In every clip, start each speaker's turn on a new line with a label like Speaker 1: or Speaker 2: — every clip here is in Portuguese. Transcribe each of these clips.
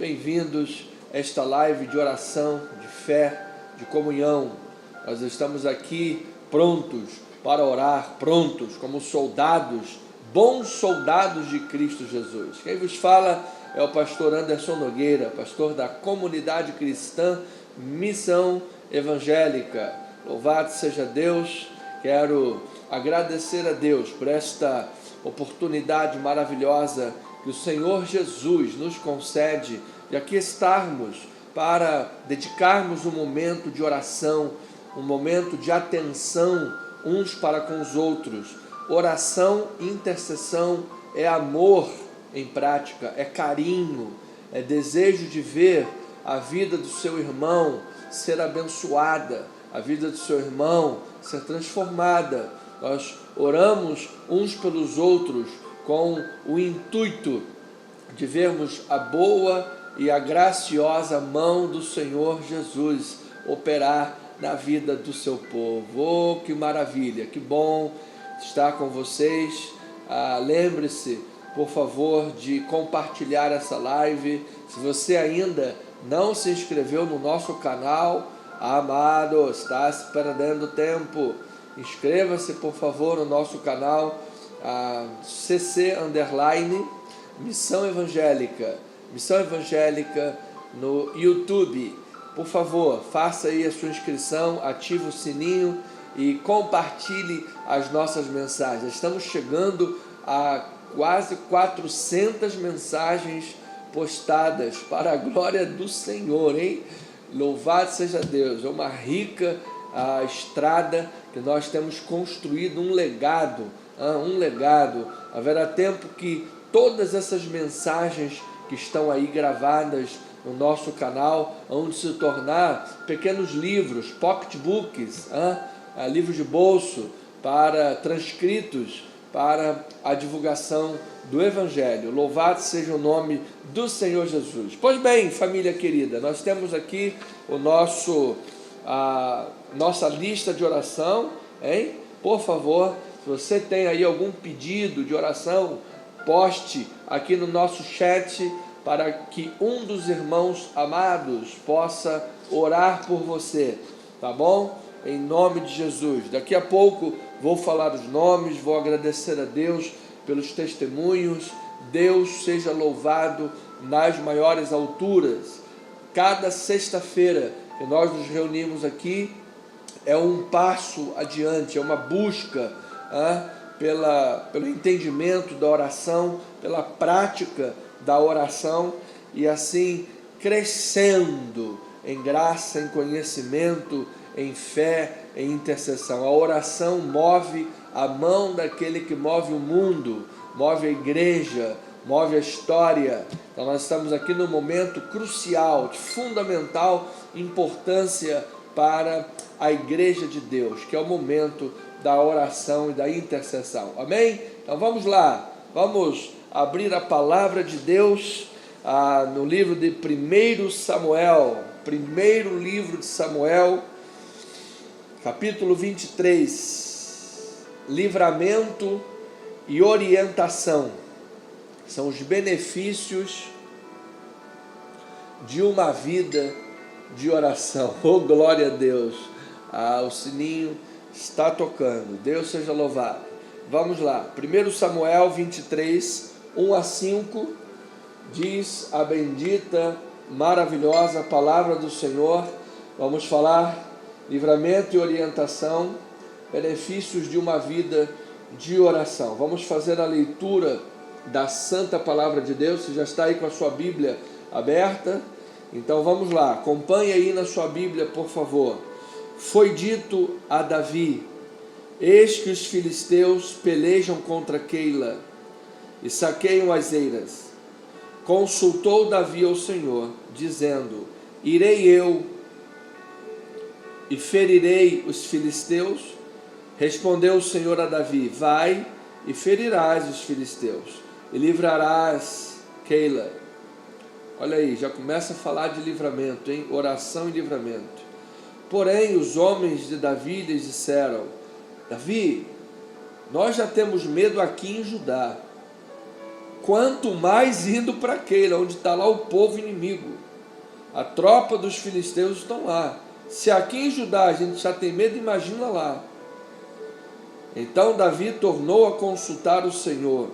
Speaker 1: bem-vindos a esta live de oração, de fé, de comunhão. Nós estamos aqui prontos para orar, prontos como soldados, bons soldados de Cristo Jesus. Quem vos fala é o pastor Anderson Nogueira, pastor da Comunidade Cristã Missão Evangélica. Louvado seja Deus. Quero agradecer a Deus por esta oportunidade maravilhosa que o Senhor Jesus nos concede de aqui estarmos para dedicarmos um momento de oração, um momento de atenção uns para com os outros. Oração e intercessão é amor em prática, é carinho, é desejo de ver a vida do seu irmão ser abençoada, a vida do seu irmão ser transformada. Nós oramos uns pelos outros com o intuito de vermos a boa e a graciosa mão do Senhor Jesus operar na vida do seu povo. Oh, que maravilha, que bom estar com vocês. Lembre-se, por favor, de compartilhar essa live. Se você ainda não se inscreveu no nosso canal, amado, está se perdendo tempo. Inscreva-se, por favor, no nosso canal CC _ Missão Evangélica no YouTube. Por favor, faça aí a sua inscrição, ative o sininho e compartilhe as nossas mensagens. Estamos chegando a quase 400 mensagens postadas, para a glória do Senhor, hein? Louvado seja Deus. É uma rica estrada que nós temos construído, um legado. Haverá tempo que todas essas mensagens que estão aí gravadas no nosso canal vão se tornar pequenos livros, pocketbooks, livros de bolso, para transcritos, para a divulgação do Evangelho. Louvado seja o nome do Senhor Jesus. Pois bem, família querida, nós temos aqui nossa lista de oração, hein? Por favor, se você tem aí algum pedido de oração, poste aqui no nosso chat para que um dos irmãos amados possa orar por você, tá bom? Em nome de Jesus. Daqui a pouco vou falar os nomes, vou agradecer a Deus pelos testemunhos. Deus seja louvado nas maiores alturas. Cada sexta-feira que nós nos reunimos aqui é um passo adiante, é uma busca pelo entendimento da oração, pela prática da oração e assim crescendo em graça, em conhecimento, em fé, em intercessão. A oração move a mão daquele que move o mundo, move a igreja, move a história. Então nós estamos aqui num momento crucial, de fundamental importância para a igreja de Deus, que é o momento da oração e da intercessão. Amém? Então vamos lá, vamos abrir a palavra de Deus no livro de 1 Samuel, primeiro livro de Samuel, capítulo 23, livramento e orientação, são os benefícios de uma vida de oração. Oh, glória a Deus! O sininho está tocando, Deus seja louvado. Vamos lá, 1 Samuel 23, 1 a 5, diz a bendita, maravilhosa palavra do Senhor. Vamos falar livramento e orientação, benefícios de uma vida de oração. Vamos fazer a leitura da Santa Palavra de Deus. Você já está aí com a sua Bíblia aberta? Então vamos lá, acompanhe aí na sua Bíblia, por favor. Foi dito a Davi: eis que os filisteus pelejam contra Keila e saqueiam as eiras. Consultou Davi ao Senhor, dizendo: irei eu e ferirei os filisteus? Respondeu o Senhor a Davi: vai e ferirás os filisteus e livrarás Keila. Olha aí, já começa a falar de livramento, hein? Oração e livramento. Porém, os homens de Davi lhes disseram: Davi, nós já temos medo aqui em Judá. quanto mais indo para Keila, onde está lá o povo inimigo. A tropa dos filisteus estão lá. Se aqui em Judá a gente já tem medo, imagina lá. Então Davi tornou a consultar o Senhor,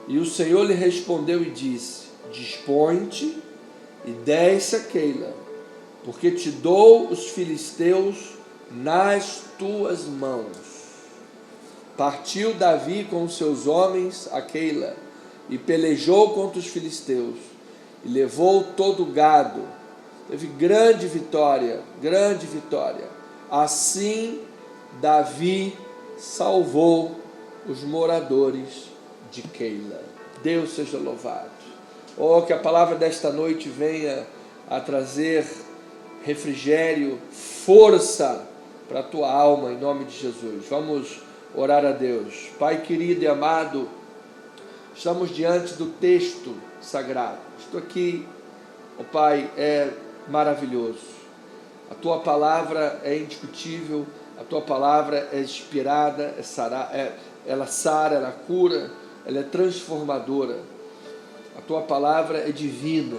Speaker 1: e o Senhor lhe respondeu e disse: dispõe-te e desce a Keila, porque te dou os filisteus nas tuas mãos. Partiu Davi com os seus homens a Keila, e pelejou contra os filisteus, e levou todo o gado. Teve grande vitória, grande vitória. Assim Davi salvou os moradores de Keila. Deus seja louvado. Oh, que a palavra desta noite venha a trazer refrigério, força para a tua alma, em nome de Jesus. Vamos orar a Deus. Pai querido e amado, estamos diante do texto sagrado. Isto aqui, oh Pai, é maravilhoso. A tua palavra é indiscutível, a tua palavra é inspirada, ela sara, ela cura, ela é transformadora. A tua palavra é divina.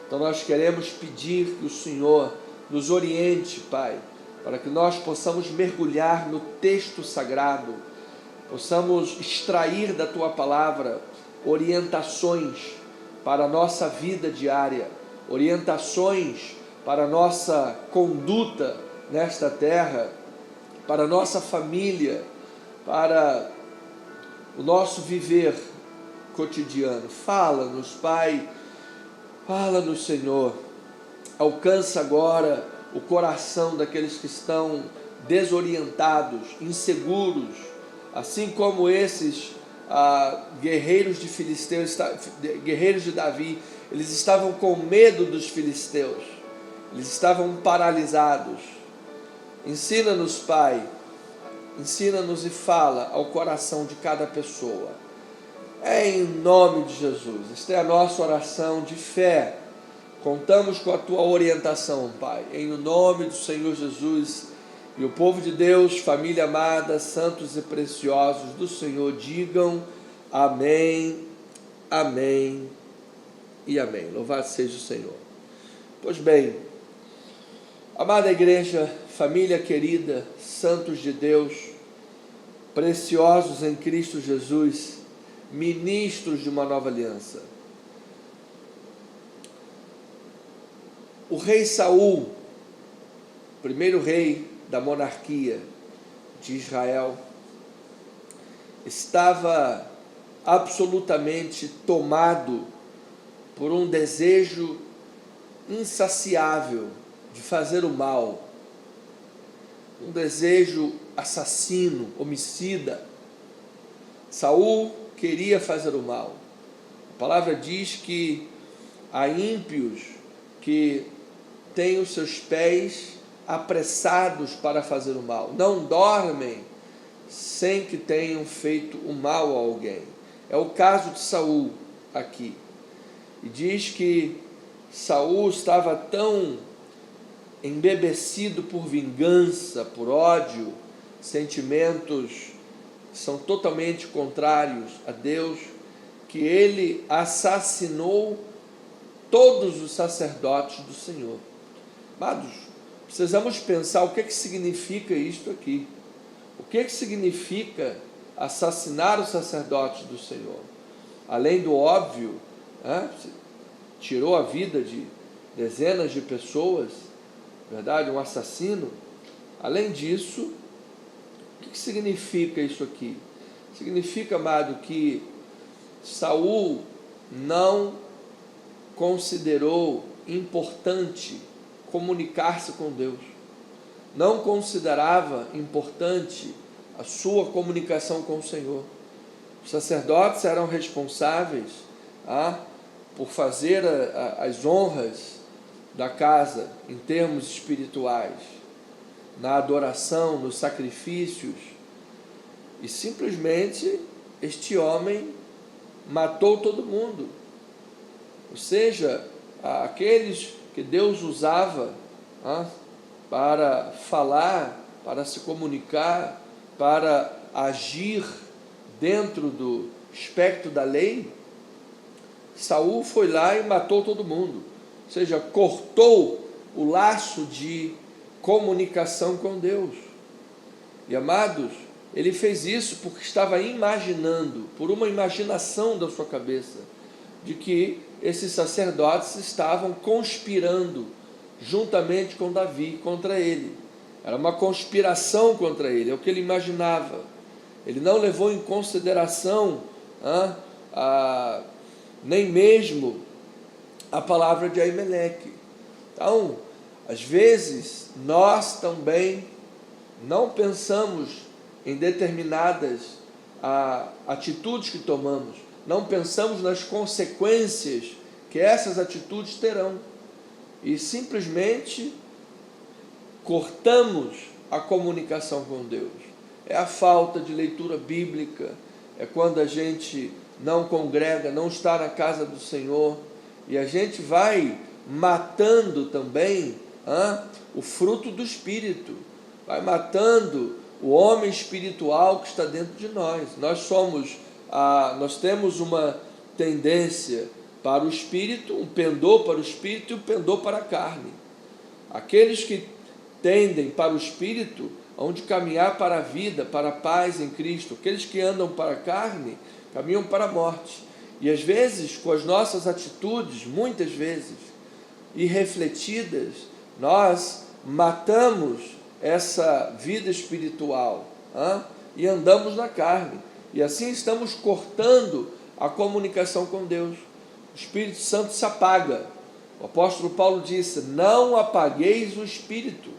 Speaker 1: Então nós queremos pedir que o Senhor nos oriente, Pai, para que nós possamos mergulhar no texto sagrado, possamos extrair da tua palavra orientações para a nossa vida diária, orientações para a nossa conduta nesta terra, para a nossa família, para o nosso viver cotidiano. Fala-nos, Pai, fala-nos, Senhor. Alcança agora o coração daqueles que estão desorientados, inseguros, assim como esses guerreiros de filisteus, guerreiros de Davi. Eles estavam com medo dos filisteus, eles estavam paralisados. Ensina-nos, Pai, ensina-nos e fala ao coração de cada pessoa. É em nome de Jesus. Esta é a nossa oração de fé. Contamos com a tua orientação, Pai, em nome do Senhor Jesus. E o povo de Deus, família amada, santos e preciosos do Senhor, digam amém, amém e amém. Louvado seja o Senhor. Pois bem, amada igreja, família querida, santos de Deus, preciosos em Cristo Jesus, ministros de uma nova aliança. O rei Saul, primeiro rei da monarquia de Israel, estava absolutamente tomado por um desejo insaciável de fazer o mal, um desejo assassino, homicida. Saul queria fazer o mal. A palavra diz que há ímpios que têm os seus pés apressados para fazer o mal, não dormem sem que tenham feito o mal a alguém. É o caso de Saul aqui. E diz que Saul estava tão embebecido por vingança, por ódio, sentimentos que são totalmente contrários a Deus, que ele assassinou todos os sacerdotes do Senhor. Amados, precisamos pensar o que significa isto aqui. O que significa assassinar os sacerdotes do Senhor? Além do óbvio, tirou a vida de dezenas de pessoas, verdade? Um assassino. Além disso, o que significa isso aqui? Significa, amado, que Saul não considerou importante comunicar-se com Deus, não considerava importante a sua comunicação com o Senhor. Os sacerdotes eram responsáveis por fazer as honras da casa em termos espirituais, na adoração, nos sacrifícios, e simplesmente este homem matou todo mundo. Ou seja, aqueles que Deus usava para falar, para se comunicar, para agir dentro do espectro da lei, Saul foi lá e matou todo mundo, ou seja, cortou o laço de comunicação com Deus. E amados, ele fez isso porque estava imaginando, por uma imaginação da sua cabeça, de que esses sacerdotes estavam conspirando juntamente com Davi contra ele. Era uma conspiração contra ele, é o que ele imaginava. Ele não levou em consideração nem mesmo a palavra de Aimeleque. Então, às vezes, nós também não pensamos em determinadas atitudes que tomamos, não pensamos nas consequências que essas atitudes terão, e simplesmente cortamos a comunicação com Deus. É a falta de leitura bíblica, é quando a gente não congrega, não está na casa do Senhor, e a gente vai matando também o fruto do Espírito, vai matando o homem espiritual que está dentro de nós. Nós temos uma tendência para o Espírito, um pendor para o Espírito e um pendor para a carne. Aqueles que tendem para o Espírito hão de caminhar para a vida, para a paz em Cristo. Aqueles que andam para a carne caminham para a morte. E às vezes, com as nossas atitudes, muitas vezes, irrefletidas, nós matamos essa vida espiritual e andamos na carne. E assim estamos cortando a comunicação com Deus. O Espírito Santo se apaga. O apóstolo Paulo disse: não apagueis o Espírito.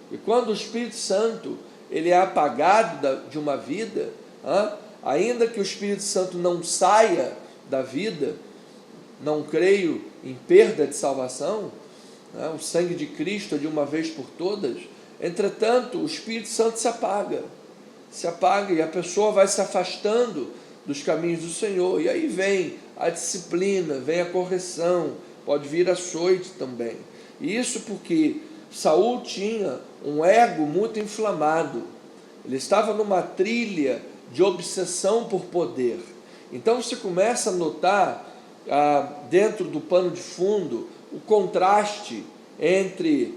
Speaker 1: E quando o Espírito Santo ele é apagado de uma vida, ainda que o Espírito Santo não saia da vida, não creio em perda de salvação, o sangue de Cristo é de uma vez por todas. Entretanto, o Espírito Santo se apaga e a pessoa vai se afastando dos caminhos do Senhor, e aí vem a disciplina, vem a correção, pode vir açoite também. E isso porque Saul tinha um ego muito inflamado, ele estava numa trilha de obsessão por poder. Então você começa a notar dentro do pano de fundo o contraste entre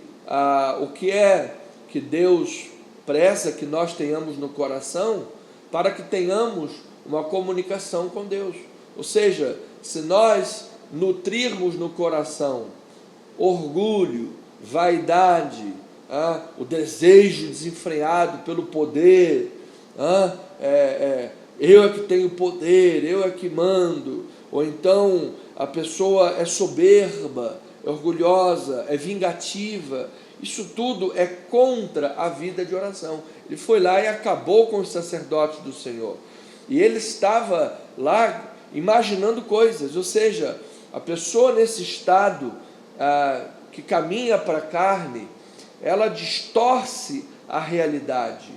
Speaker 1: o que é que Deus preza que nós tenhamos no coração, para que tenhamos uma comunicação com Deus. Ou seja, se nós nutrirmos no coração orgulho, vaidade, o desejo desenfreado pelo poder, eu é que tenho poder, eu é que mando, ou então a pessoa é soberba, é orgulhosa, é vingativa, isso tudo é contra a vida de oração. Ele foi lá e acabou com os sacerdotes do Senhor, e ele estava lá imaginando coisas, ou seja, a pessoa nesse estado que caminha para a carne, ela distorce a realidade,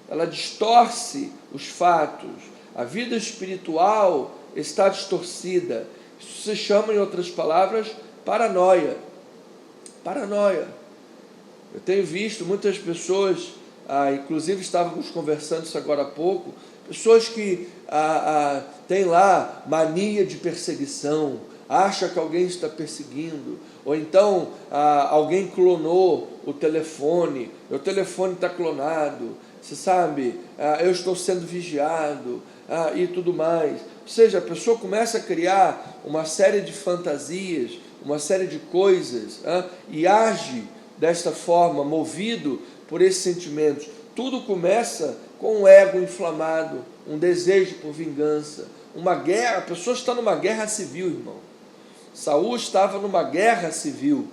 Speaker 1: ela distorce os fatos, a vida espiritual está distorcida. Isso se chama, em outras palavras, paranoia. Eu tenho visto muitas pessoas, inclusive estávamos conversando isso agora há pouco, pessoas que têm lá mania de perseguição, acha que alguém está perseguindo, ou então alguém clonou o telefone está clonado, você sabe, eu estou sendo vigiado, e tudo mais. Ou seja, a pessoa começa a criar uma série de fantasias, uma série de coisas, e age desta forma, movido por esses sentimentos. Tudo começa com um ego inflamado, um desejo por vingança, uma guerra. A pessoa está numa guerra civil, irmão. Saul estava numa guerra civil,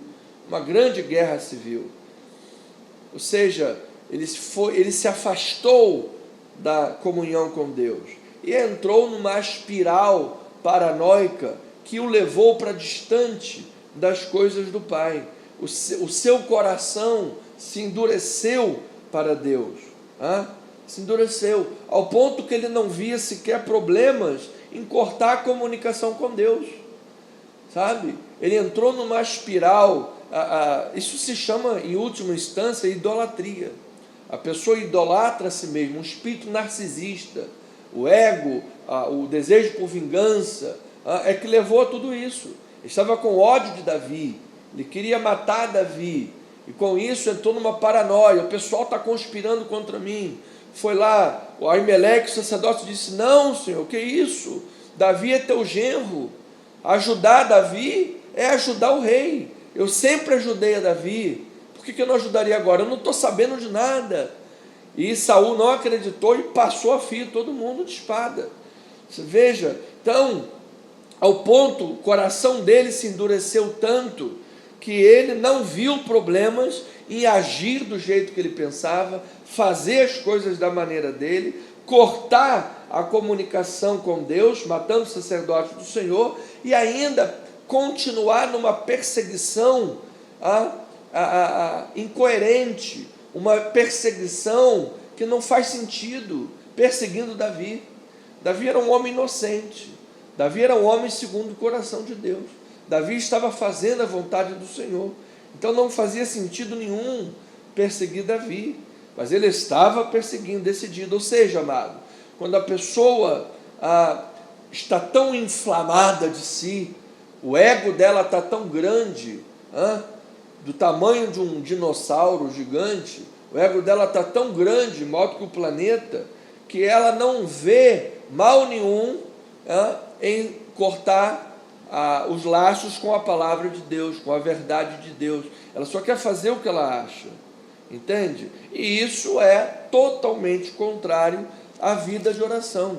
Speaker 1: uma grande guerra civil. Ou seja, ele se afastou da comunhão com Deus e entrou numa espiral paranoica que o levou para distante das coisas do Pai. O seu coração se endureceu para Deus, se endureceu, ao ponto que ele não via sequer problemas em cortar a comunicação com Deus, sabe? Ele entrou numa espiral, isso se chama, em última instância, idolatria. A pessoa idolatra a si mesma, um espírito narcisista, o ego, o desejo por vingança, é que levou a tudo isso. Ele estava com ódio de Davi, ele queria matar Davi, e com isso entrou numa paranoia, o pessoal está conspirando contra mim. Foi lá, o Aimeleque, o sacerdote, disse: não, senhor, que isso? Davi é teu genro, ajudar Davi é ajudar o rei. Eu sempre ajudei a Davi, por que eu não ajudaria agora? Eu não estou sabendo de nada. E Saul não acreditou e passou a fio todo mundo de espada. Você veja, então, ao ponto, o coração dele se endureceu tanto, que ele não viu problemas em agir do jeito que ele pensava, fazer as coisas da maneira dele, cortar a comunicação com Deus, matando o sacerdote do Senhor, e ainda continuar numa perseguição incoerente, uma perseguição que não faz sentido, perseguindo Davi. Davi era um homem inocente, Davi era um homem segundo o coração de Deus, Davi estava fazendo a vontade do Senhor, então não fazia sentido nenhum perseguir Davi, mas ele estava perseguindo, decidido. Ou seja, amado, quando a pessoa está tão inflamada de si, o ego dela está tão grande, do tamanho de um dinossauro gigante, o ego dela está tão grande, maior que o planeta, que ela não vê mal nenhum em cortar os laços com a palavra de Deus, com a verdade de Deus. Ela só quer fazer o que ela acha, entende? E isso é totalmente contrário à vida de oração.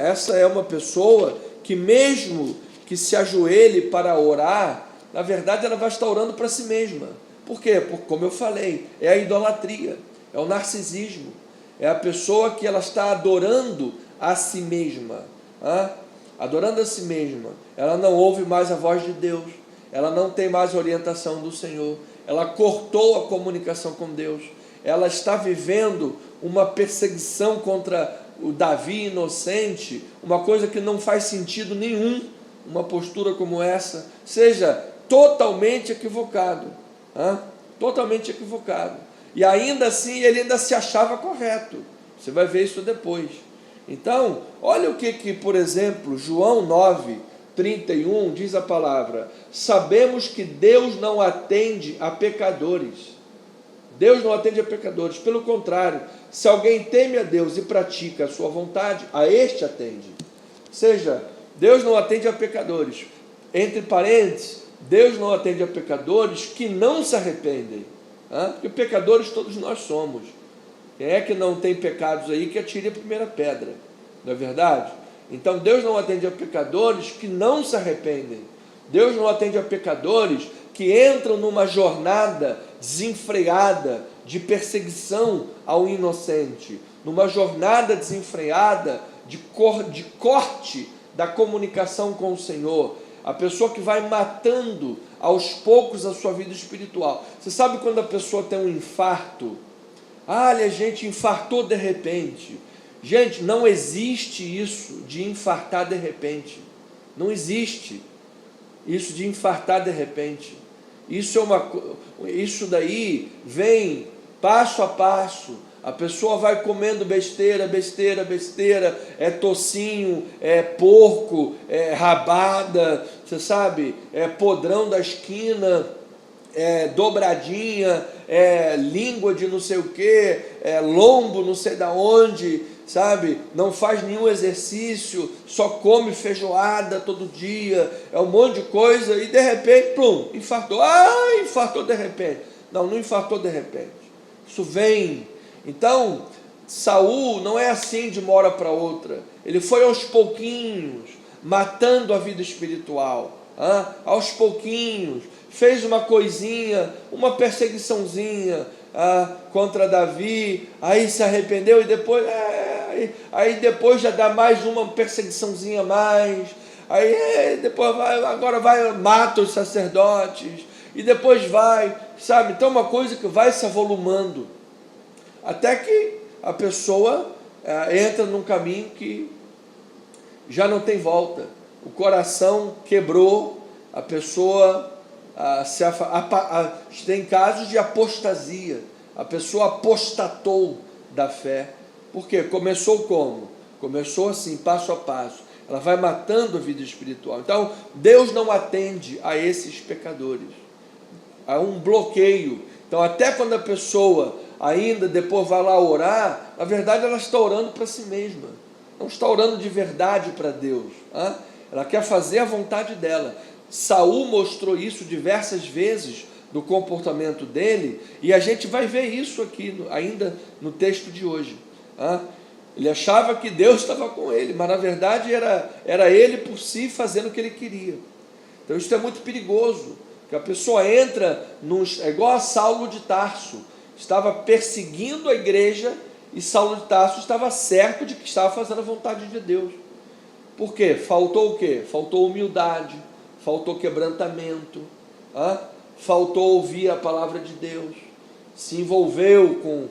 Speaker 1: Essa é uma pessoa que, mesmo que se ajoelhe para orar, na verdade ela vai estar orando para si mesma. Por quê? Porque, como eu falei, é a idolatria, é o narcisismo, é a pessoa que ela está adorando a si mesma, adorando a si mesma. Ela não ouve mais a voz de Deus, ela não tem mais a orientação do Senhor, ela cortou a comunicação com Deus, ela está vivendo uma perseguição contra o Davi inocente, uma coisa que não faz sentido nenhum. Uma postura como essa, seja totalmente equivocado, totalmente equivocado, e ainda assim ele ainda se achava correto. Você vai ver isso depois. Então, olha o que por exemplo, João 9:31 diz a palavra: sabemos que Deus não atende a pecadores. Deus não atende a pecadores, pelo contrário, se alguém teme a Deus e pratica a sua vontade, a este atende. Ou seja, Deus não atende a pecadores. Entre parênteses, Deus não atende a pecadores que não se arrependem. Porque pecadores todos nós somos. Quem é que não tem pecados aí, que atire a primeira pedra, não é verdade? Então Deus não atende a pecadores que não se arrependem. Deus não atende a pecadores que entram numa jornada desenfreada de perseguição ao inocente, numa jornada desenfreada de corte da comunicação com o Senhor, a pessoa que vai matando aos poucos a sua vida espiritual. Você sabe quando a pessoa tem um infarto? Olha, gente, infartou de repente. Gente, não existe isso de infartar de repente. Não existe isso de infartar de repente. Isso daí vem passo a passo. A pessoa vai comendo besteira, é tocinho, é porco, é rabada, você sabe, é podrão da esquina, é dobradinha, é língua de não sei o que, é lombo não sei da onde, sabe, não faz nenhum exercício, só come feijoada todo dia, é um monte de coisa, e de repente, plum, infartou. Infartou de repente. Não infartou de repente. Isso vem. Então, Saul não é assim de uma hora para outra. Ele foi aos pouquinhos, matando a vida espiritual. Aos pouquinhos, fez uma coisinha, uma perseguiçãozinha contra Davi, aí se arrependeu e depois, aí depois já dá mais uma perseguiçãozinha a mais, aí depois agora mata os sacerdotes, e depois sabe, então uma coisa que vai se avolumando, até que a pessoa entra num caminho que já não tem volta, o coração quebrou, a pessoa tem casos de apostasia, a pessoa apostatou da fé. Por quê? Começou como? Começou assim, passo a passo. ela vai matando a vida espiritual. Então, Deus não atende a esses pecadores. Há um bloqueio. Então, até quando a pessoa ainda depois vai lá orar, na verdade ela está orando para si mesma, não está orando de verdade para Deus. Ela quer fazer a vontade dela. Saul mostrou isso diversas vezes no comportamento dele, e a gente vai ver isso aqui ainda no texto de hoje. Ele achava que Deus estava com ele, mas na verdade era ele por si fazendo o que ele queria. Então isso é muito perigoso, que a pessoa entra é igual a Saulo de Tarso, estava perseguindo a igreja, e Saulo de Tarso estava certo de que estava fazendo a vontade de Deus. Por quê? Faltou o quê? Faltou humildade, faltou quebrantamento, faltou ouvir a palavra de Deus, se envolveu com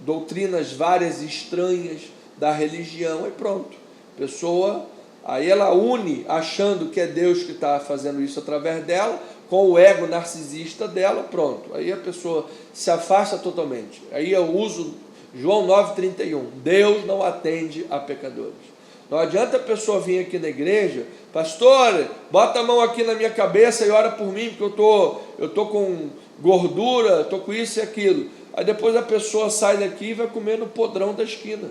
Speaker 1: doutrinas várias estranhas da religião, e pronto. Pessoa, aí ela une, achando que é Deus que está fazendo isso através dela, com o ego narcisista dela, pronto. Aí a pessoa se afasta totalmente. Aí eu uso João 9,31, Deus não atende a pecadores. Não adianta a pessoa vir aqui na igreja, pastor, bota a mão aqui na minha cabeça e ora por mim, porque eu tô com gordura, estou com isso e aquilo. Aí depois a pessoa sai daqui e vai comer no podrão da esquina.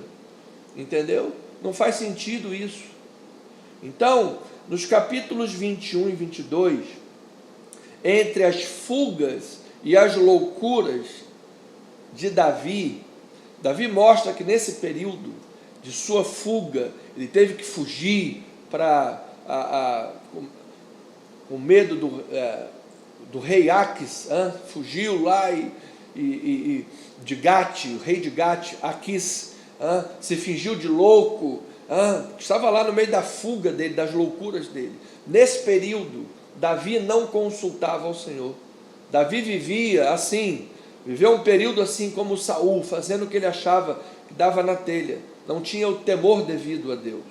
Speaker 1: Entendeu? Não faz sentido isso. Então, nos capítulos 21 e 22, entre as fugas e as loucuras de Davi, Davi mostra que nesse período de sua fuga, ele teve que fugir com medo do rei Aquis, fugiu lá de Gate, o rei de Gate, Aquis, se fingiu de louco, estava lá no meio da fuga dele, das loucuras dele. Nesse período, Davi não consultava ao Senhor. Davi vivia assim, viveu um período assim como Saul, fazendo o que ele achava que dava na telha, não tinha o temor devido a Deus.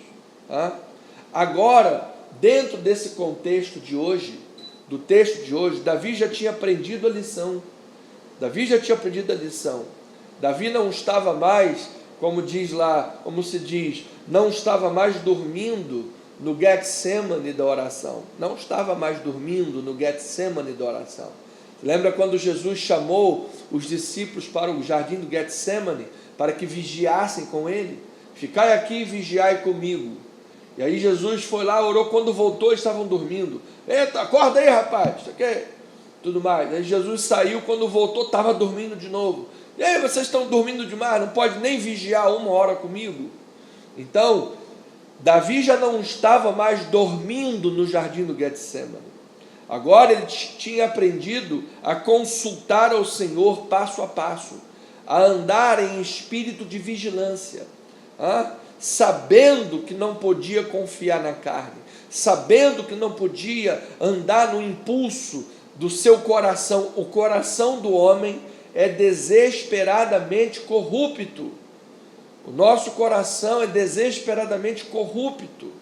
Speaker 1: Agora, dentro desse contexto de hoje, do texto de hoje, Davi já tinha aprendido a lição. Davi não estava mais, como se diz, não estava mais dormindo no Getsemane da oração. Não estava mais dormindo no Getsemane da oração. Lembra quando Jesus chamou os discípulos para o jardim do Getsemane, para que vigiassem com ele? Ficai aqui e vigiai comigo. E aí Jesus foi lá, orou, quando voltou eles estavam dormindo. Eita, acorda aí, rapaz, isso aqui, tudo mais. Aí Jesus saiu, quando voltou estava dormindo de novo. E aí, vocês estão dormindo demais, não pode nem vigiar 1 hora comigo? Então, Davi já não estava mais dormindo no jardim do Getsemane. Agora ele tinha aprendido a consultar ao Senhor passo a passo, a andar em espírito de vigilância, sabendo que não podia confiar na carne, sabendo que não podia andar no impulso do seu coração. O coração do homem é desesperadamente corrupto. O nosso coração é desesperadamente corrupto.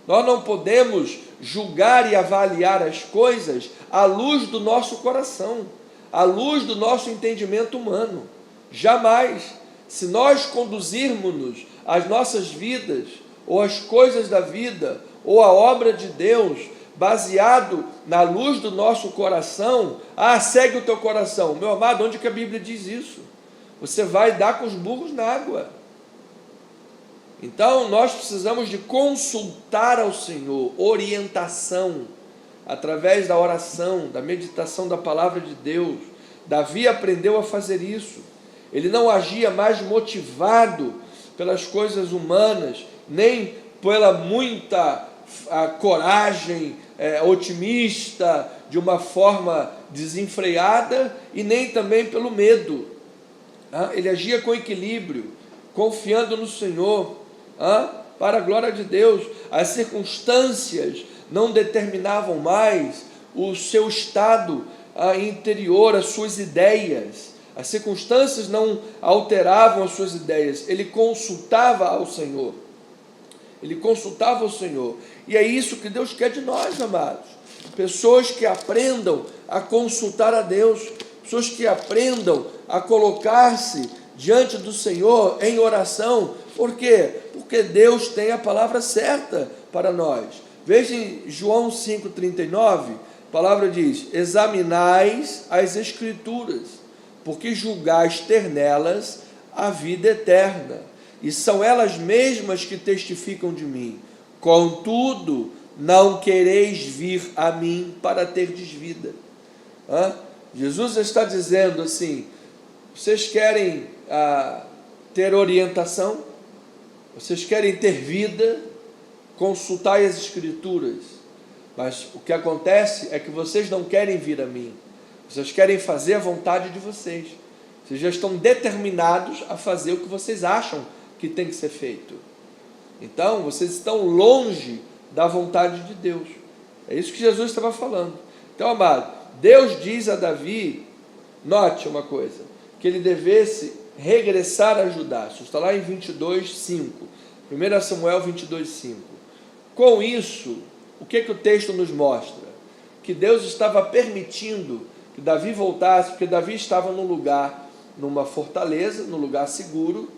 Speaker 1: Nós não podemos julgar e avaliar as coisas à luz do nosso coração, à luz do nosso entendimento humano. Jamais. Se nós conduzirmos as nossas vidas, ou as coisas da vida, ou a obra de Deus, baseado na luz do nosso coração, segue o teu coração. Meu amado, onde que a Bíblia diz isso? Você vai dar com os burros na água. Então, nós precisamos de consultar ao Senhor, orientação, através da oração, da meditação da palavra de Deus. Davi aprendeu a fazer isso. Ele não agia mais motivado pelas coisas humanas, nem pela muita coragem otimista, de uma forma desenfreada, e nem também pelo medo. Ele agia com equilíbrio, confiando no Senhor, para a glória de Deus. As circunstâncias não determinavam mais o seu estado interior, as suas ideias. As circunstâncias não alteravam as suas ideias. Ele consultava ao Senhor. E é isso que Deus quer de nós, amados. Pessoas que aprendam a consultar a Deus. Pessoas que aprendam a colocar-se diante do Senhor em oração. Por quê? Porque Deus tem a palavra certa para nós. Veja em João 5,39, a palavra diz: examinais as Escrituras, porque julgais ter nelas a vida eterna, e são elas mesmas que testificam de mim. Contudo, não quereis vir a mim para terdes vida. Jesus está dizendo assim: vocês querem ter orientação? Vocês querem ter vida? Consultai as Escrituras. Mas o que acontece é que vocês não querem vir a mim. Vocês querem fazer a vontade de vocês. Vocês já estão determinados a fazer o que vocês acham que tem que ser feito. Então, vocês estão longe da vontade de Deus. É isso que Jesus estava falando. Então, amado, Deus diz a Davi, note uma coisa, que ele devesse regressar a Judá. Isso está lá em 22:5. 1 Samuel 22:5. Com isso, o que o texto nos mostra? Que Deus estava permitindo que Davi voltasse, porque Davi estava num lugar, numa fortaleza, num lugar seguro,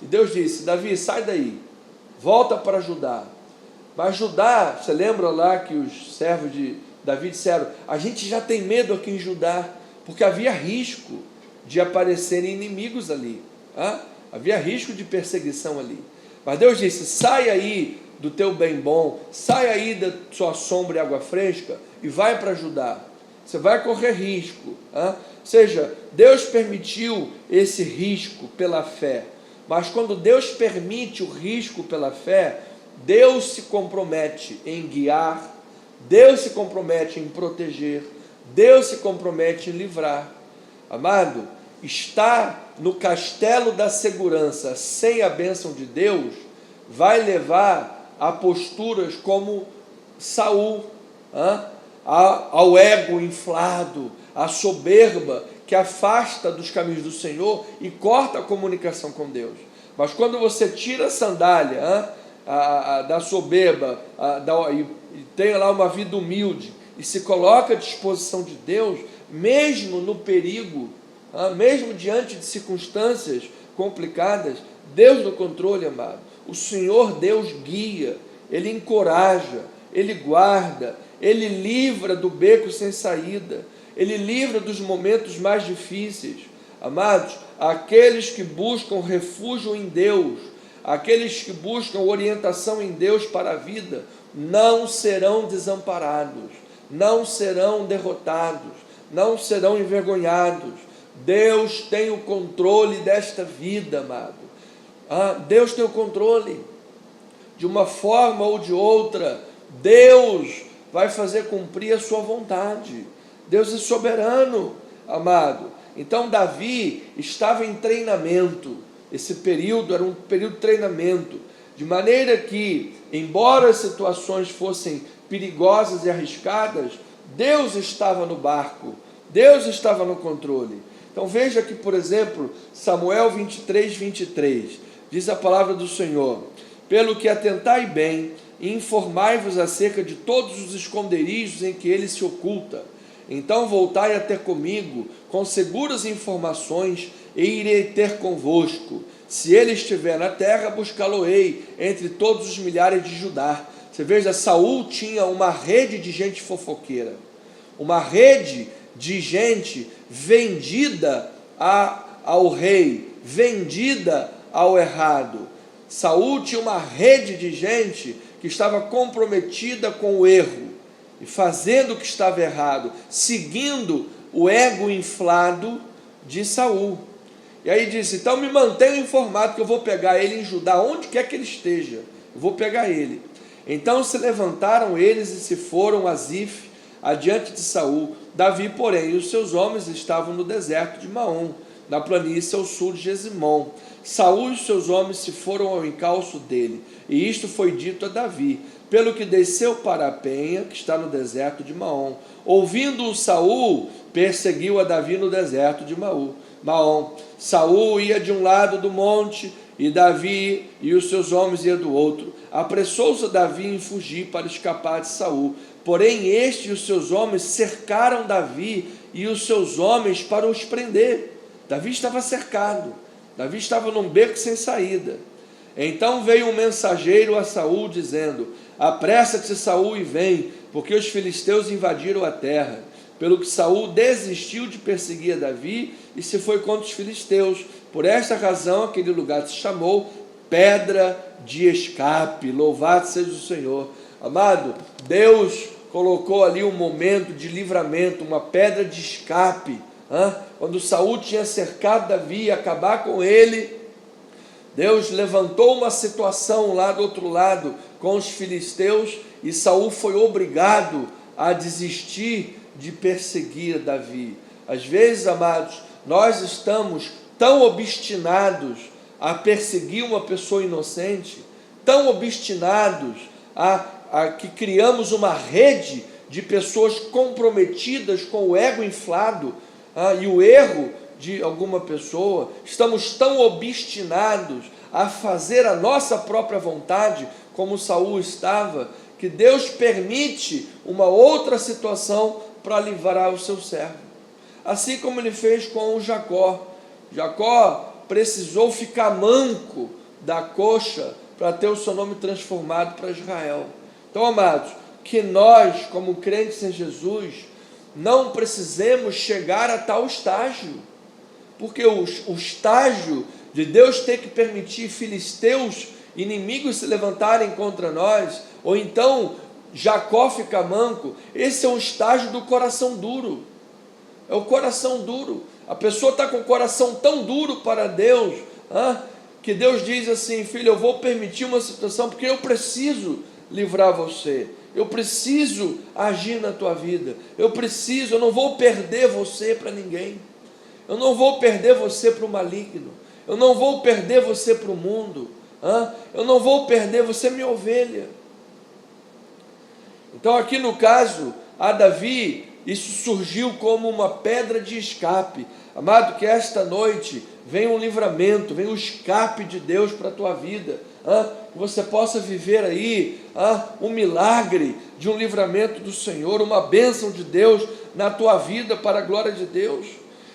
Speaker 1: e Deus disse: Davi, sai daí, volta para Judá. Mas Judá, você lembra lá que os servos de Davi disseram: a gente já tem medo aqui em Judá, porque havia risco de aparecerem inimigos ali, havia risco de perseguição ali. Mas Deus disse: sai aí do teu bem bom, sai aí da sua sombra e água fresca e vai para Judá. Você vai correr risco. Ou seja, Deus permitiu esse risco pela fé. Mas quando Deus permite o risco pela fé, Deus se compromete em guiar, Deus se compromete em proteger, Deus se compromete em livrar. Amado, estar no castelo da segurança sem a bênção de Deus vai levar a posturas como Saul, ao ego inflado, à soberba que afasta dos caminhos do Senhor e corta a comunicação com Deus. Mas quando você tira a sandália da soberba e tem lá uma vida humilde e se coloca à disposição de Deus, mesmo no perigo, mesmo diante de circunstâncias complicadas, Deus no controle, amado. O Senhor Deus guia, Ele encoraja, Ele guarda, Ele livra do beco sem saída, Ele livra dos momentos mais difíceis. Amados, aqueles que buscam refúgio em Deus, aqueles que buscam orientação em Deus para a vida, não serão desamparados, não serão derrotados, não serão envergonhados. Deus tem o controle desta vida, amado. Deus tem o controle. De uma forma ou de outra, Deus vai fazer cumprir a sua vontade. Deus é soberano, amado. Então Davi estava em treinamento. Esse período era um período de treinamento, de maneira que, embora as situações fossem perigosas e arriscadas, Deus estava no barco, Deus estava no controle. Então veja que, por exemplo, Samuel 23:23, diz a palavra do Senhor: pelo que atentai bem e informai-vos acerca de todos os esconderijos em que ele se oculta. Então voltai até comigo com seguras informações e irei ter convosco. Se ele estiver na terra, buscá-lo-ei entre todos os milhares de Judá. Você veja, Saul tinha uma rede de gente fofoqueira, uma rede de gente vendida ao rei, vendida ao errado. Saul tinha uma rede de gente que estava comprometida com o erro e fazendo o que estava errado, seguindo o ego inflado de Saul. E aí disse: então me mantenha informado que eu vou pegar ele em Judá, onde quer que ele esteja, eu vou pegar ele. Então se levantaram eles e se foram a Zif, adiante de Saul. Davi, porém, e os seus homens estavam no deserto de Maom, na planície ao sul de Gesimom. Saul e os seus homens se foram ao encalço dele, e isto foi dito a Davi, pelo que desceu para a penha, que está no deserto de Maom. Ouvindo-o Saul, perseguiu a Davi no deserto de Maom. Saul ia de um lado do monte, e Davi e os seus homens iam do outro. Apressou-se Davi em fugir para escapar de Saul. Porém este e os seus homens cercaram Davi e os seus homens para os prender. Davi estava cercado, Davi estava num beco sem saída. Então veio um mensageiro a Saul, dizendo: apressa-te, Saul, e vem, porque os filisteus invadiram a terra. Pelo que Saul desistiu de perseguir Davi e se foi contra os filisteus. Por esta razão aquele lugar se chamou Pedra de Escape. Louvado seja o Senhor. Amado, Deus colocou ali um momento de livramento, uma pedra de escape. Quando Saul tinha cercado Davi e acabar com ele, Deus levantou uma situação lá do outro lado com os filisteus e Saul foi obrigado a desistir de perseguir Davi. Às vezes, amados, nós estamos tão obstinados a perseguir uma pessoa inocente, tão obstinados a que criamos uma rede de pessoas comprometidas com o ego inflado e o erro de alguma pessoa, estamos tão obstinados a fazer a nossa própria vontade, como Saul estava, que Deus permite uma outra situação para livrar o seu servo. Assim como ele fez com o Jacó. Jacó precisou ficar manco da coxa para ter o seu nome transformado para Israel. Então, amados, que nós, como crentes em Jesus, não precisemos chegar a tal estágio, porque o estágio de Deus ter que permitir filisteus, inimigos, se levantarem contra nós, ou então Jacó ficar manco, esse é um estágio do coração duro. É o coração duro. A pessoa está com o coração tão duro para Deus, que Deus diz assim: filho, eu vou permitir uma situação porque eu preciso livrar você, eu preciso agir na tua vida, eu não vou perder você para ninguém, eu não vou perder você para o maligno, eu não vou perder você para o mundo, eu não vou perder você, minha ovelha. Então aqui no caso, a Davi, isso surgiu como uma pedra de escape. Amado, que esta noite venha um livramento, venha um escape de Deus para a tua vida, que você possa viver aí um milagre de um livramento do Senhor, uma bênção de Deus na tua vida para a glória de Deus.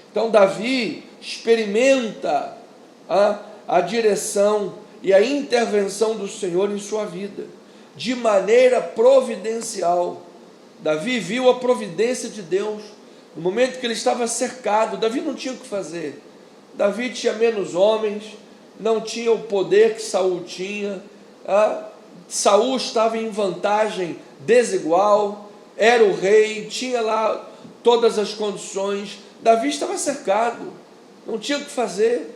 Speaker 1: Então Davi experimenta a direção e a intervenção do Senhor em sua vida, de maneira providencial. Davi viu a providência de Deus, no momento que ele estava cercado. Davi não tinha o que fazer, Davi tinha menos homens, não tinha o poder que Saul tinha, Saul estava em vantagem desigual, era o rei, tinha lá todas as condições, Davi estava cercado, não tinha o que fazer,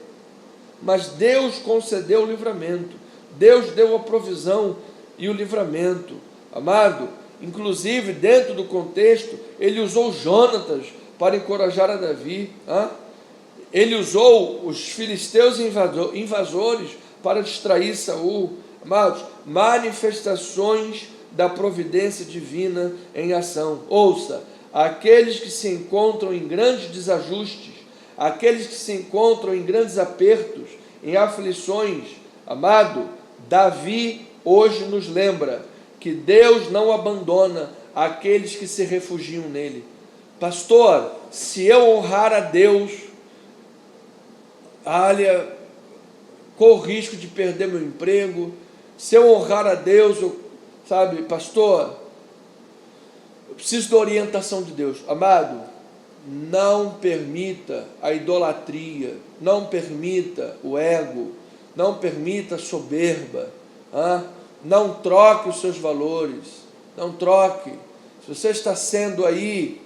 Speaker 1: mas Deus concedeu o livramento, Deus deu a provisão e o livramento. Amado, inclusive dentro do contexto, ele usou Jonatas para encorajar a Davi, ele usou os filisteus invasores para distrair Saul. Amados, manifestações da providência divina em ação. Ouça, aqueles que se encontram em grandes desajustes, aqueles que se encontram em grandes apertos, em aflições, amado, Davi hoje nos lembra que Deus não abandona aqueles que se refugiam nele. Pastor, se eu honrar a Deus, olha, corro risco de perder meu emprego. Se eu honrar a Deus, pastor, eu preciso da orientação de Deus. Amado, não permita a idolatria, não permita o ego, não permita a soberba, não troque os seus valores, não troque. Se você está sendo aí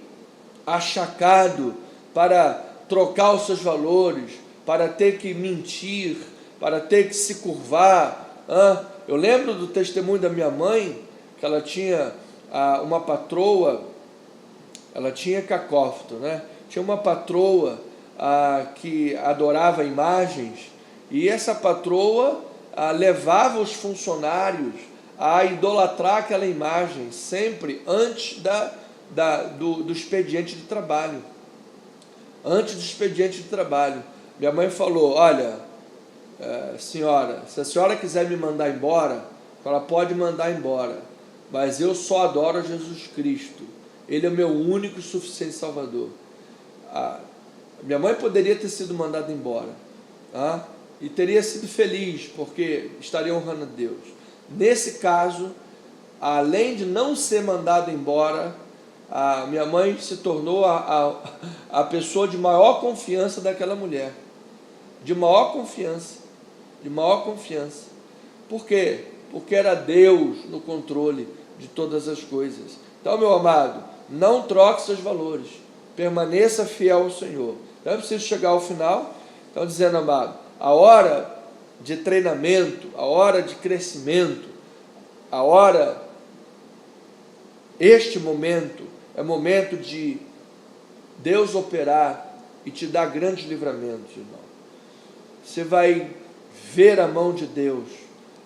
Speaker 1: achacado para trocar os seus valores, para ter que mentir, para ter que se curvar, eu lembro do testemunho da minha mãe, que ela tinha uma patroa, ela tinha cacófito, tinha uma patroa que adorava imagens, e essa patroa levava os funcionários a idolatrar aquela imagem, sempre antes do expediente de trabalho. Antes do expediente de trabalho. Minha mãe falou: olha, senhora, se a senhora quiser me mandar embora, ela pode mandar embora, mas eu só adoro Jesus Cristo, Ele é o meu único e suficiente Salvador. Minha mãe poderia ter sido mandada embora, e teria sido feliz, porque estaria honrando a Deus. Nesse caso, além de não ser mandado embora, a minha mãe se tornou a pessoa de maior confiança daquela mulher. De maior confiança. De maior confiança. Por quê? Porque era Deus no controle de todas as coisas. Então, meu amado, não troque seus valores. Permaneça fiel ao Senhor. Então, eu preciso chegar ao final. Então, dizendo, amado, a hora de treinamento, a hora de crescimento, a hora, este momento, é momento de Deus operar e te dar grandes livramentos, irmão. Você vai ver a mão de Deus.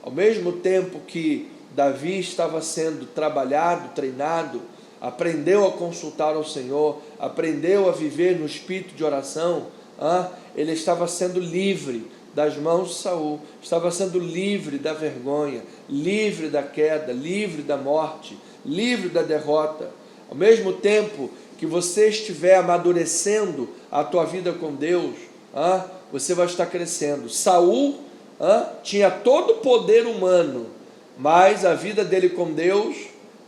Speaker 1: Ao mesmo tempo que Davi estava sendo trabalhado, treinado, aprendeu a consultar ao Senhor, aprendeu a viver no espírito de oração, ele estava sendo livre das mãos de Saul, estava sendo livre da vergonha, livre da queda, livre da morte, livre da derrota. Ao mesmo tempo que você estiver amadurecendo a tua vida com Deus, você vai estar crescendo. Saul tinha todo o poder humano, mas a vida dele com Deus,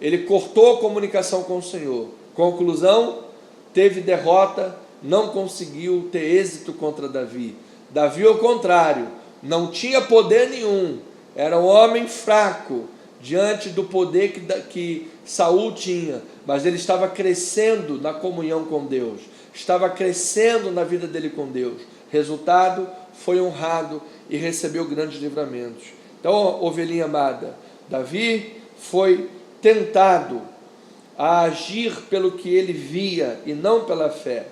Speaker 1: ele cortou a comunicação com o Senhor. Conclusão, teve derrota, não conseguiu ter êxito contra Davi. Davi, ao contrário, não tinha poder nenhum, era um homem fraco diante do poder que Saul tinha, mas ele estava crescendo na comunhão com Deus, estava crescendo na vida dele com Deus. Resultado, foi honrado e recebeu grandes livramentos. Então, ovelhinha amada, Davi foi tentado a agir pelo que ele via e não pela fé,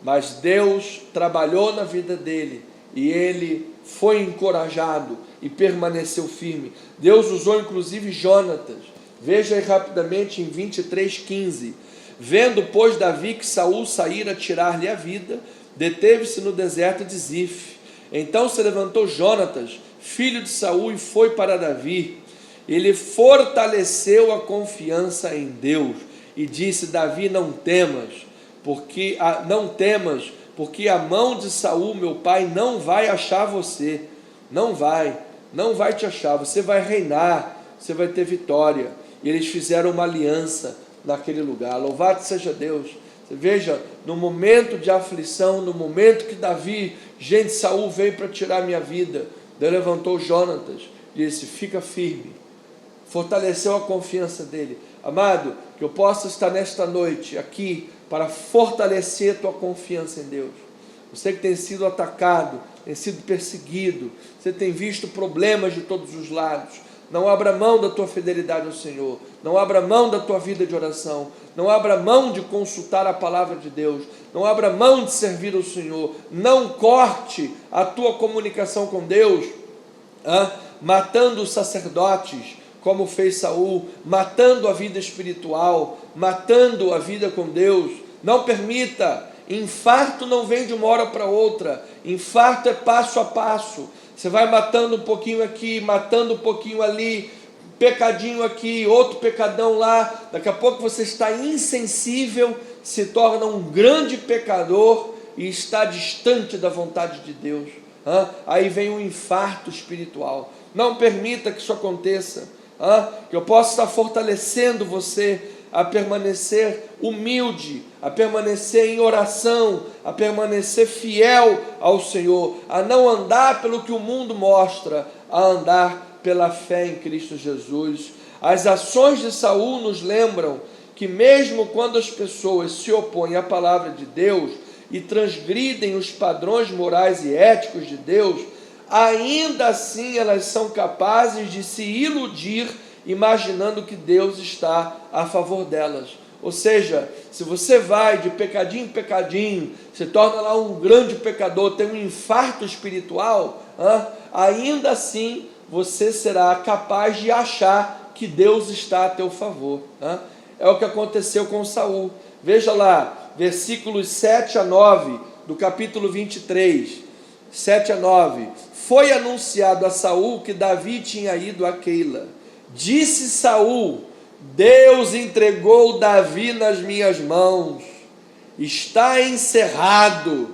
Speaker 1: mas Deus trabalhou na vida dele e ele foi encorajado e permaneceu firme. Deus usou inclusive Jonatas. Veja aí rapidamente em 23:15. Vendo, pois, Davi que Saul saíra tirar-lhe a vida, deteve-se no deserto de Zif. Então se levantou Jonatas, filho de Saul, e foi para Davi. Ele fortaleceu a confiança em Deus e disse: Davi, não temas, porque a mão de Saul, meu pai, não vai achar você. Não vai te achar. Você vai reinar, você vai ter vitória. E eles fizeram uma aliança naquele lugar. Louvado seja Deus. Você veja, no momento de aflição, no momento que Davi, gente, Saul veio para tirar minha vida, Deus levantou Jonatas e disse: fica firme. Fortaleceu a confiança dele. Amado, que eu possa estar nesta noite aqui para fortalecer a tua confiança em Deus. Você que tem sido atacado, tem sido perseguido, você tem visto problemas de todos os lados, não abra mão da tua fidelidade ao Senhor, não abra mão da tua vida de oração, não abra mão de consultar a palavra de Deus, não abra mão de servir ao Senhor, não corte a tua comunicação com Deus, matando os sacerdotes, como fez Saul, matando a vida espiritual, matando a vida com Deus. Não permita. Infarto não vem de uma hora para outra, infarto é passo a passo. Você vai matando um pouquinho aqui, matando um pouquinho ali, pecadinho aqui, outro pecadão lá. Daqui a pouco você está insensível, se torna um grande pecador e está distante da vontade de Deus. Aí vem um infarto espiritual. Não permita que isso aconteça. Que eu possa estar fortalecendo você a permanecer humilde, a permanecer em oração, a permanecer fiel ao Senhor, a não andar pelo que o mundo mostra, a andar pela fé em Cristo Jesus. As ações de Saul nos lembram que mesmo quando as pessoas se opõem à palavra de Deus e transgridem os padrões morais e éticos de Deus, ainda assim elas são capazes de se iludir imaginando que Deus está a favor delas. Ou seja, se você vai de pecadinho em pecadinho, se torna lá um grande pecador, tem um infarto espiritual, ainda assim você será capaz de achar que Deus está a teu favor. É o que aconteceu com Saul. Veja lá, versículos 7 a 9 do capítulo 23, 7 a 9. Foi anunciado a Saul que Davi tinha ido a Keila. Disse Saul: Deus entregou Davi nas minhas mãos, está encerrado.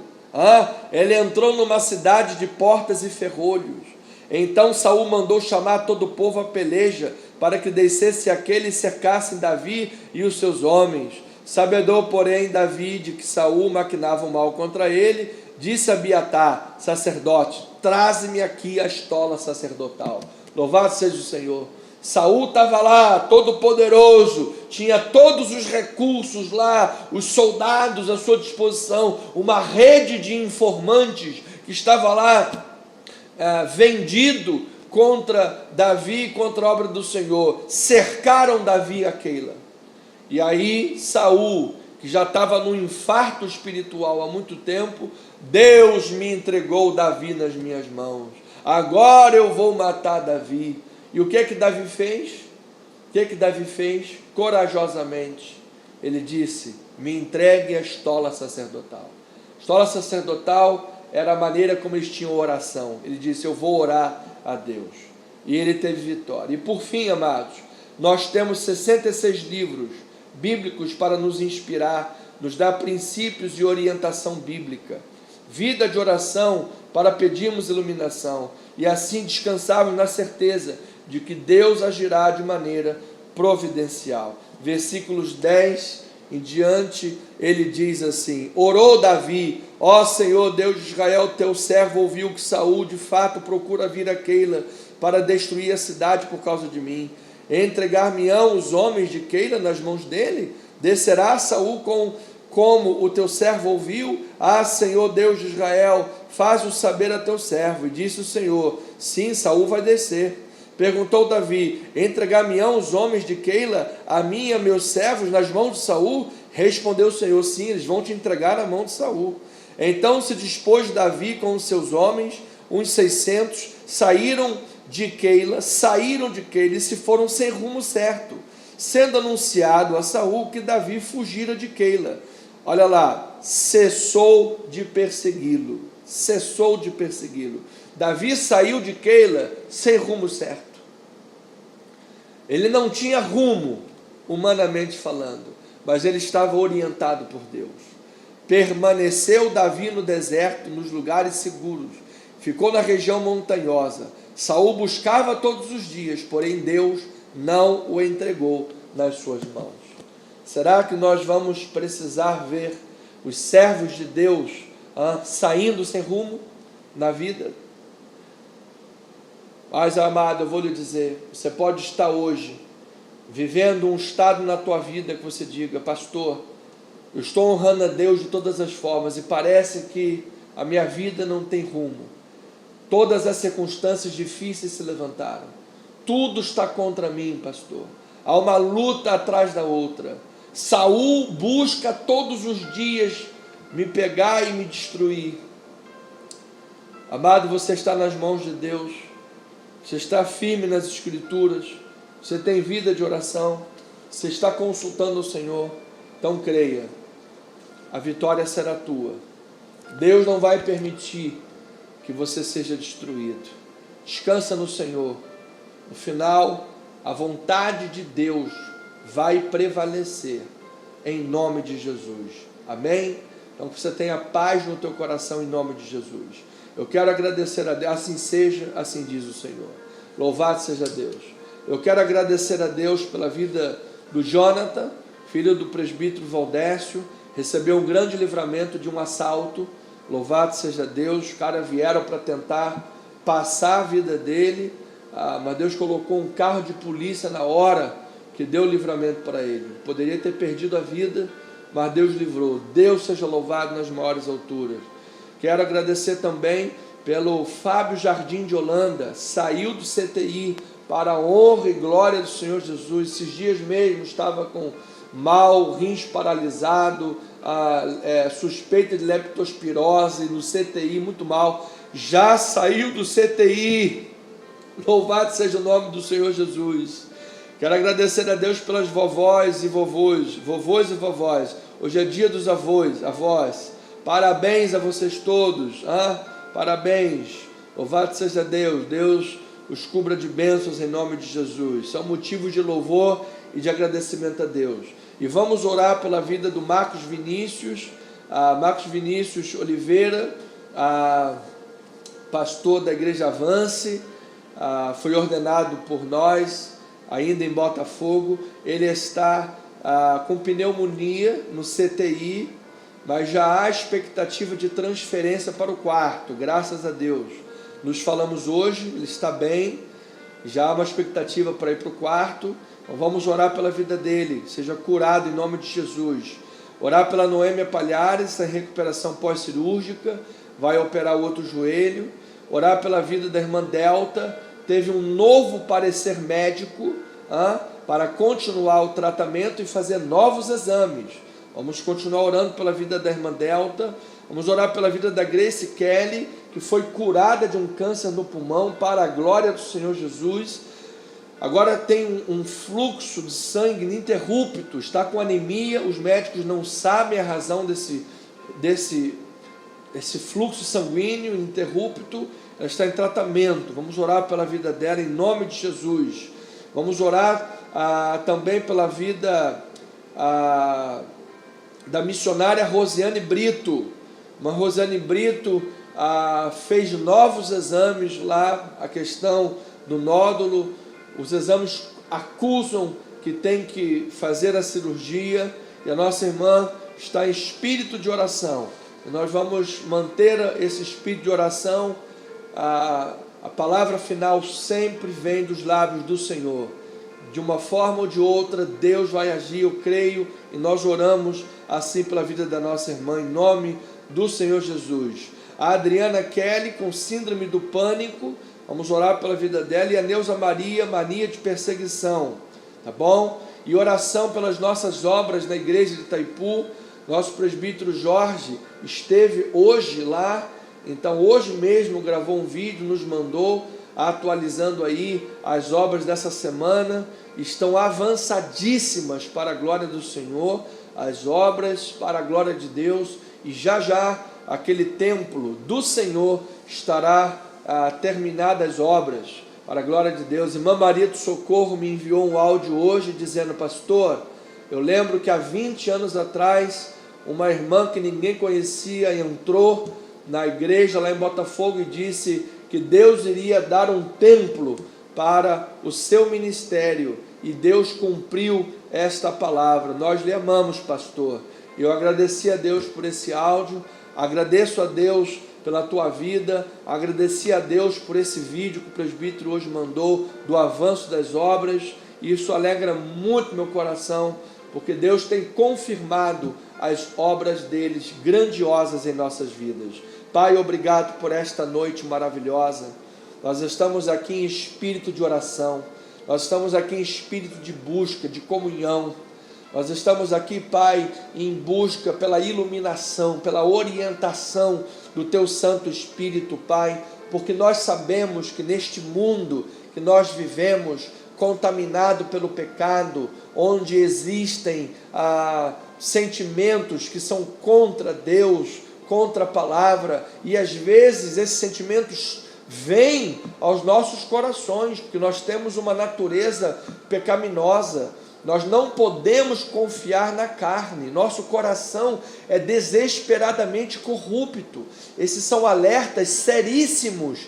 Speaker 1: Ele entrou numa cidade de portas e ferrolhos. Então Saul mandou chamar todo o povo à peleja, para que descesse aquele e cercassem Davi e os seus homens. Sabedor, porém, Davi de que Saul maquinava o mal contra ele, disse a Abiatar, sacerdote: traze-me aqui a estola sacerdotal. Louvado seja o Senhor. Saul estava lá, todo poderoso, tinha todos os recursos lá, os soldados à sua disposição, uma rede de informantes que estava lá vendido contra Davi, contra a obra do Senhor. Cercaram Davi e a Keila. E aí Saul, que já estava num infarto espiritual há muito tempo: Deus me entregou Davi nas minhas mãos, agora eu vou matar Davi. E o que é que Davi fez? O que é que Davi fez? Corajosamente, ele disse: me entregue a estola sacerdotal. Estola sacerdotal era a maneira como eles tinham oração. Ele disse: eu vou orar a Deus. E ele teve vitória. E por fim, amados, nós temos 66 livros bíblicos para nos inspirar, nos dar princípios e orientação bíblica. Vida de oração para pedirmos iluminação e assim descansarmos na certeza de que Deus agirá de maneira providencial. Versículos 10 em diante, ele diz assim: orou Davi: ó Senhor Deus de Israel, teu servo ouviu que Saul de fato procura vir a Keila para destruir a cidade por causa de mim. Entregar-me-ão os homens de Keila nas mãos dele? Descerá Saul como o teu servo ouviu? Ah, Senhor Deus de Israel, faz-o saber a teu servo. E disse o Senhor: sim, Saul vai descer. Perguntou Davi: entregar-me-ão os homens de Keila, a mim e a meus servos, nas mãos de Saul? Respondeu o Senhor: sim, eles vão te entregar na mão de Saul. Então se dispôs Davi com os seus homens, uns 600, saíram de Keila e se foram sem rumo certo, sendo anunciado a Saul que Davi fugira de Keila. Olha lá, cessou de persegui-lo. Davi saiu de Keila sem rumo certo. Ele não tinha rumo, humanamente falando, mas ele estava orientado por Deus. Permaneceu Davi no deserto, nos lugares seguros, ficou na região montanhosa. Saul buscava todos os dias, porém Deus não o entregou nas suas mãos. Será que nós vamos precisar ver os servos de Deus saindo sem rumo na vida? Mas, amado, eu vou lhe dizer, você pode estar hoje vivendo um estado na tua vida que você diga: pastor, eu estou honrando a Deus de todas as formas e parece que a minha vida não tem rumo. Todas as circunstâncias difíceis se levantaram. Tudo está contra mim, pastor. Há uma luta atrás da outra. Saul busca todos os dias me pegar e me destruir. Amado, você está nas mãos de Deus. Você está firme nas Escrituras. Você tem vida de oração. Você está consultando o Senhor. Então creia, a vitória será tua. Deus não vai permitir que você seja destruído. Descansa no Senhor. No final, a vontade de Deus vai prevalecer, em nome de Jesus. Amém? Então que você tenha paz no teu coração, em nome de Jesus. Eu quero agradecer a Deus. Assim seja, assim diz o Senhor. Louvado seja Deus. Eu quero agradecer a Deus pela vida do Jonathan, filho do presbítero Valdécio. Recebeu um grande livramento de um assalto. Louvado seja Deus. Os caras vieram para tentar passar a vida dele, mas Deus colocou um carro de polícia na hora que deu livramento para ele. Poderia ter perdido a vida, mas Deus livrou. Deus seja louvado nas maiores alturas. Quero agradecer também pelo Fábio Jardim de Holanda, saiu do CTI para a honra e glória do Senhor Jesus. Esses dias mesmo estava com mal, rins paralisado, suspeita de leptospirose no CTI, muito mal. Já saiu do CTI. Louvado seja o nome do Senhor Jesus. Quero agradecer a Deus pelas vovós e vovôs, vovôs e vovós. Hoje é dia dos avós. Parabéns a vocês todos. Parabéns. Louvado seja Deus. Deus os cubra de bênçãos em nome de Jesus. São motivos de louvor e de agradecimento a Deus. E vamos orar pela vida do Marcos Vinícius, Marcos Vinícius Oliveira, pastor da Igreja Avance, foi ordenado por nós, ainda em Botafogo. Ele está com pneumonia no CTI, mas já há expectativa de transferência para o quarto, graças a Deus. Nos falamos hoje, ele está bem, já há uma expectativa para ir para o quarto. Então vamos orar pela vida dele, seja curado em nome de Jesus. Orar pela Noêmia Palhares, em recuperação pós-cirúrgica, vai operar o outro joelho. Orar pela vida da irmã Delta, teve um novo parecer médico para continuar o tratamento e fazer novos exames. Vamos continuar orando pela vida da irmã Delta. Vamos orar pela vida da Grace Kelly, que foi curada de um câncer no pulmão, para a glória do Senhor Jesus. Agora tem um fluxo de sangue ininterrupto, está com anemia, os médicos não sabem a razão desse fluxo sanguíneo ininterrupto. Ela está em tratamento. Vamos orar pela vida dela em nome de Jesus. Vamos orar também pela vida da missionária Rosiane Brito. Uma Rosiane Brito fez novos exames lá, a questão do nódulo. Os exames acusam que tem que fazer a cirurgia, e a nossa irmã está em espírito de oração. E nós vamos manter esse espírito de oração. A palavra final sempre vem dos lábios do Senhor. De uma forma ou de outra, Deus vai agir, eu creio, e nós oramos assim pela vida da nossa irmã, em nome do Senhor Jesus. A Adriana Kelly, com síndrome do pânico, vamos orar pela vida dela. E a Neuza Maria, mania de perseguição, tá bom? E oração pelas nossas obras na igreja de Itaipu. Nosso presbítero Jorge esteve hoje lá, então hoje mesmo gravou um vídeo, nos mandou, atualizando aí as obras dessa semana. Estão avançadíssimas para a glória do Senhor, as obras para a glória de Deus, e já aquele templo do Senhor estará terminadas as obras, para a glória de Deus. Irmã Maria do Socorro me enviou um áudio hoje dizendo: pastor, eu lembro que há 20 anos atrás, uma irmã que ninguém conhecia entrou na igreja lá em Botafogo e disse que Deus iria dar um templo para o seu ministério, e Deus cumpriu esta palavra. Nós lhe amamos, pastor. Eu agradeci a Deus por esse áudio, agradeço a Deus pela tua vida, agradeci a Deus por esse vídeo que o presbítero hoje mandou, do avanço das obras, e isso alegra muito meu coração, porque Deus tem confirmado as obras deles grandiosas em nossas vidas. Pai, obrigado por esta noite maravilhosa. Nós estamos aqui em espírito de oração, nós estamos aqui em espírito de busca, de comunhão. Nós estamos aqui, Pai, em busca pela iluminação, pela orientação do Teu Santo Espírito, Pai, porque nós sabemos que neste mundo que nós vivemos, contaminado pelo pecado, onde existem sentimentos que são contra Deus, contra a palavra, e às vezes esses sentimentos vêm aos nossos corações, porque nós temos uma natureza pecaminosa. Nós não podemos confiar na carne, nosso coração é desesperadamente corrupto. Esses são alertas seríssimos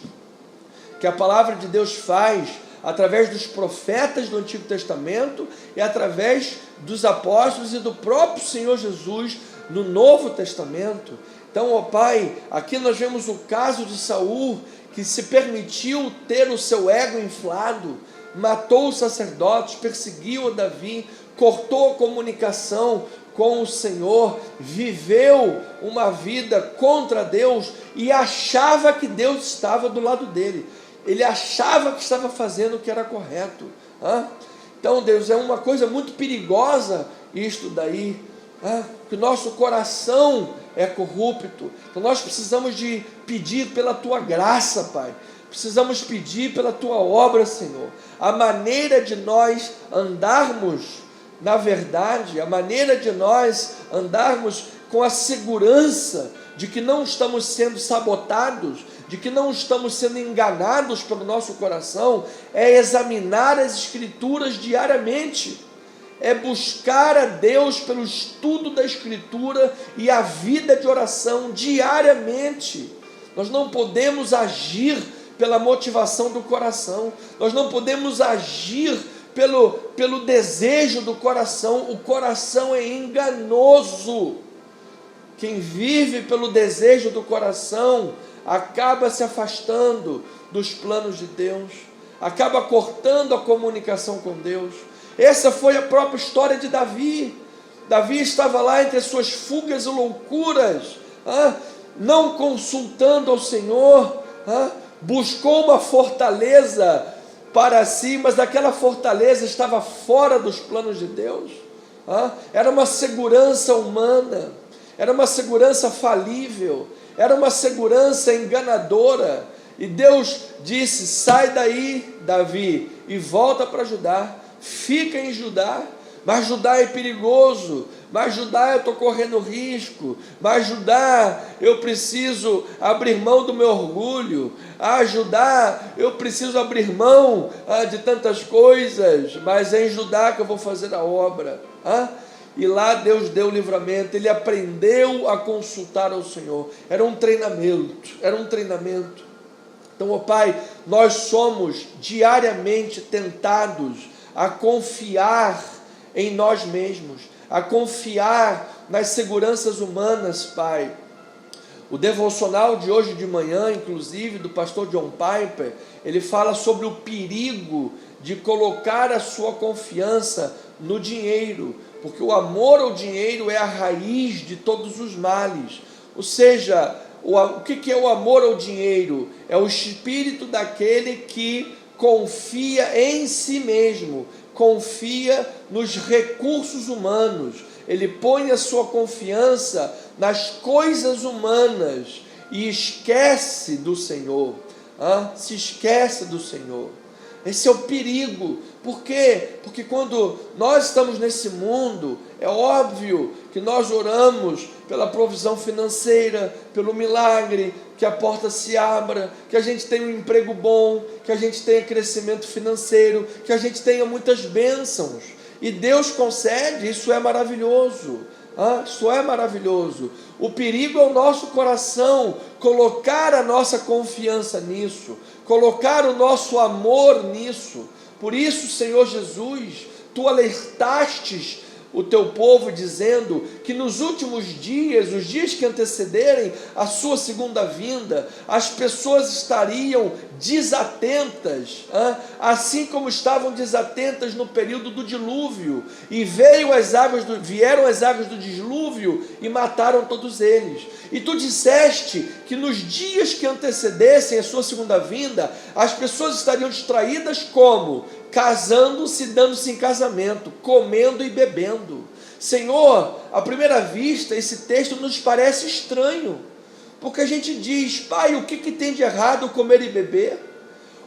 Speaker 1: que a palavra de Deus faz através dos profetas do Antigo Testamento e através dos apóstolos e do próprio Senhor Jesus no Novo Testamento. Então, ó Pai, aqui nós vemos o caso de Saul, que se permitiu ter o seu ego inflado, matou os sacerdotes, perseguiu Davi, cortou a comunicação com o Senhor, viveu uma vida contra Deus e achava que Deus estava do lado dele. Ele achava que estava fazendo o que era correto. Então, Deus, é uma coisa muito perigosa isto daí, que o nosso coração é corrupto. Então nós precisamos de pedir pela Tua graça, Pai. Precisamos pedir pela Tua obra, Senhor. A maneira de nós andarmos na verdade, a maneira de nós andarmos com a segurança de que não estamos sendo sabotados, de que não estamos sendo enganados pelo nosso coração, é examinar as Escrituras diariamente. é buscar a Deus pelo estudo da Escritura e a vida de oração diariamente. Nós não podemos agir pela motivação do coração, nós não podemos agir pelo desejo do coração. O coração é enganoso. Quem vive pelo desejo do coração acaba se afastando dos planos de Deus, acaba cortando a comunicação com Deus. Essa foi a própria história de Davi. Davi estava lá entre as suas fugas e loucuras, não consultando ao Senhor, buscou uma fortaleza para si, mas aquela fortaleza estava fora dos planos de Deus. Era uma segurança humana, era uma segurança falível, era uma segurança enganadora. E Deus disse: sai daí, Davi, e volta para Judá, fica em Judá. Mas Judá é perigoso, mas Judá eu estou correndo risco, mas Judá eu preciso abrir mão do meu orgulho, Judá eu preciso abrir mão de tantas coisas, mas é em Judá que eu vou fazer a obra. E lá Deus deu o livramento, ele aprendeu a consultar ao Senhor. Era um treinamento. Então, ó Pai, nós somos diariamente tentados a confiar em nós mesmos, a confiar nas seguranças humanas, Pai. O devocional de hoje de manhã, inclusive, do pastor John Piper, ele fala sobre o perigo de colocar a sua confiança no dinheiro, porque o amor ao dinheiro é a raiz de todos os males. Ou seja, o que é o amor ao dinheiro? É o espírito daquele que confia em si mesmo, confia nos recursos humanos, ele põe a sua confiança nas coisas humanas e esquece do Senhor, se esquece do Senhor. Esse é o perigo. Por quê? Porque quando nós estamos nesse mundo, é óbvio que nós oramos pela provisão financeira, pelo milagre, que a porta se abra, que a gente tenha um emprego bom, que a gente tenha crescimento financeiro, que a gente tenha muitas bênçãos. E Deus concede, isso é maravilhoso. Isso é maravilhoso. O perigo é o nosso coração colocar a nossa confiança nisso, colocar o nosso amor nisso. Por isso, Senhor Jesus, Tu alertastes o Teu povo dizendo que nos últimos dias, os dias que antecederem a sua segunda vinda, as pessoas estariam desatentas, assim como estavam desatentas no período do dilúvio, e vieram as águas do dilúvio e mataram todos eles. E Tu disseste que nos dias que antecedessem a sua segunda vinda, as pessoas estariam distraídas como? Casando-se, dando-se em casamento, comendo e bebendo. Senhor, à primeira vista, esse texto nos parece estranho, porque a gente diz: Pai, o que tem de errado comer e beber?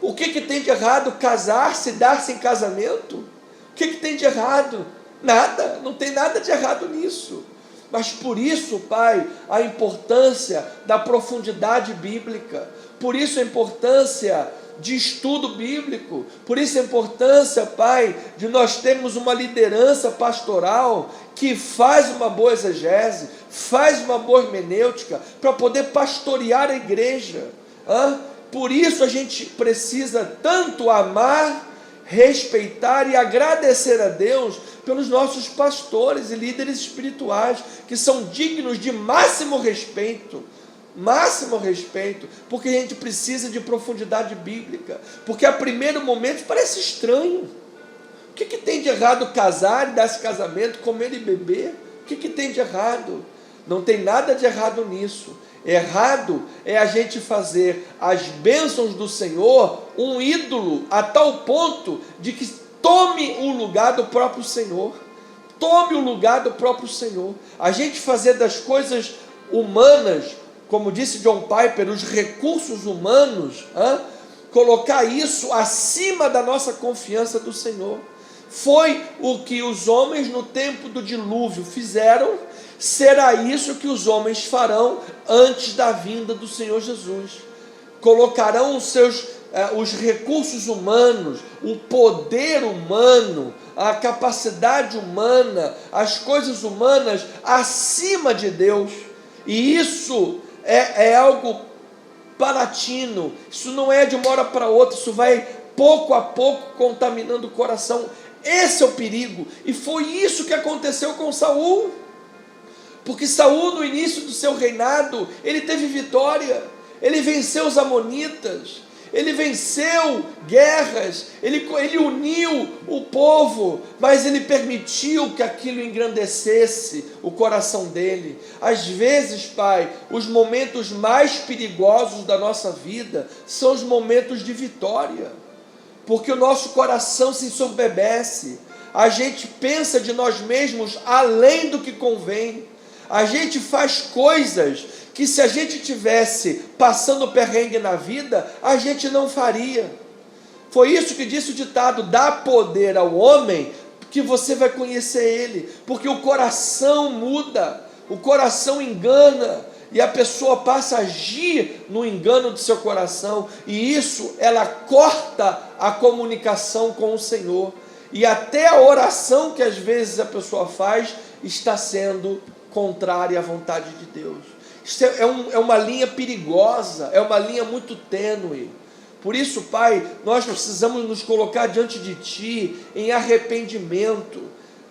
Speaker 1: O que tem de errado casar-se, dar-se em casamento? O que tem de errado? Nada, não tem nada de errado nisso. Mas por isso, Pai, a importância da profundidade bíblica, por isso a importância de estudo bíblico, por isso a importância, Pai, de nós termos uma liderança pastoral que faz uma boa exegese, faz uma boa hermenêutica, para poder pastorear a igreja. Por isso a gente precisa tanto amar, respeitar e agradecer a Deus pelos nossos pastores e líderes espirituais, que são dignos de máximo respeito, porque a gente precisa de profundidade bíblica, porque a primeiro momento parece estranho. O que tem de errado casar e dar-se casamento, comer e beber? O que tem de errado? Não tem nada de errado nisso. Errado é a gente fazer as bênçãos do Senhor um ídolo, a tal ponto de que tome o lugar do próprio Senhor. Tome o lugar do próprio Senhor. A gente fazer das coisas humanas, como disse John Piper, os recursos humanos, colocar isso acima da nossa confiança do Senhor. Foi o que os homens no tempo do dilúvio fizeram, será isso que os homens farão antes da vinda do Senhor Jesus. Colocarão os seus os recursos humanos, o poder humano, a capacidade humana, as coisas humanas acima de Deus. E isso é algo palatino, isso não é de uma hora para outra, isso vai pouco a pouco contaminando o coração. Esse é o perigo, e foi isso que aconteceu com Saul, porque Saul, no início do seu reinado, ele teve vitória, ele venceu os amonitas, ele venceu guerras, ele uniu o povo, mas ele permitiu que aquilo engrandecesse o coração dele. Às vezes, Pai, os momentos mais perigosos da nossa vida são os momentos de vitória, porque o nosso coração se ensoberbece, a gente pensa de nós mesmos além do que convém, a gente faz coisas que, se a gente tivesse passando perrengue na vida, a gente não faria. Foi isso que disse o ditado: dá poder ao homem que você vai conhecer ele, porque o coração muda, o coração engana, e a pessoa passa a agir no engano do seu coração, e isso, ela corta a comunicação com o Senhor, e até a oração que às vezes a pessoa faz está sendo contrária à vontade de Deus. Isso é uma linha perigosa, é uma linha muito tênue. Por isso, Pai, nós precisamos nos colocar diante de Ti em arrependimento.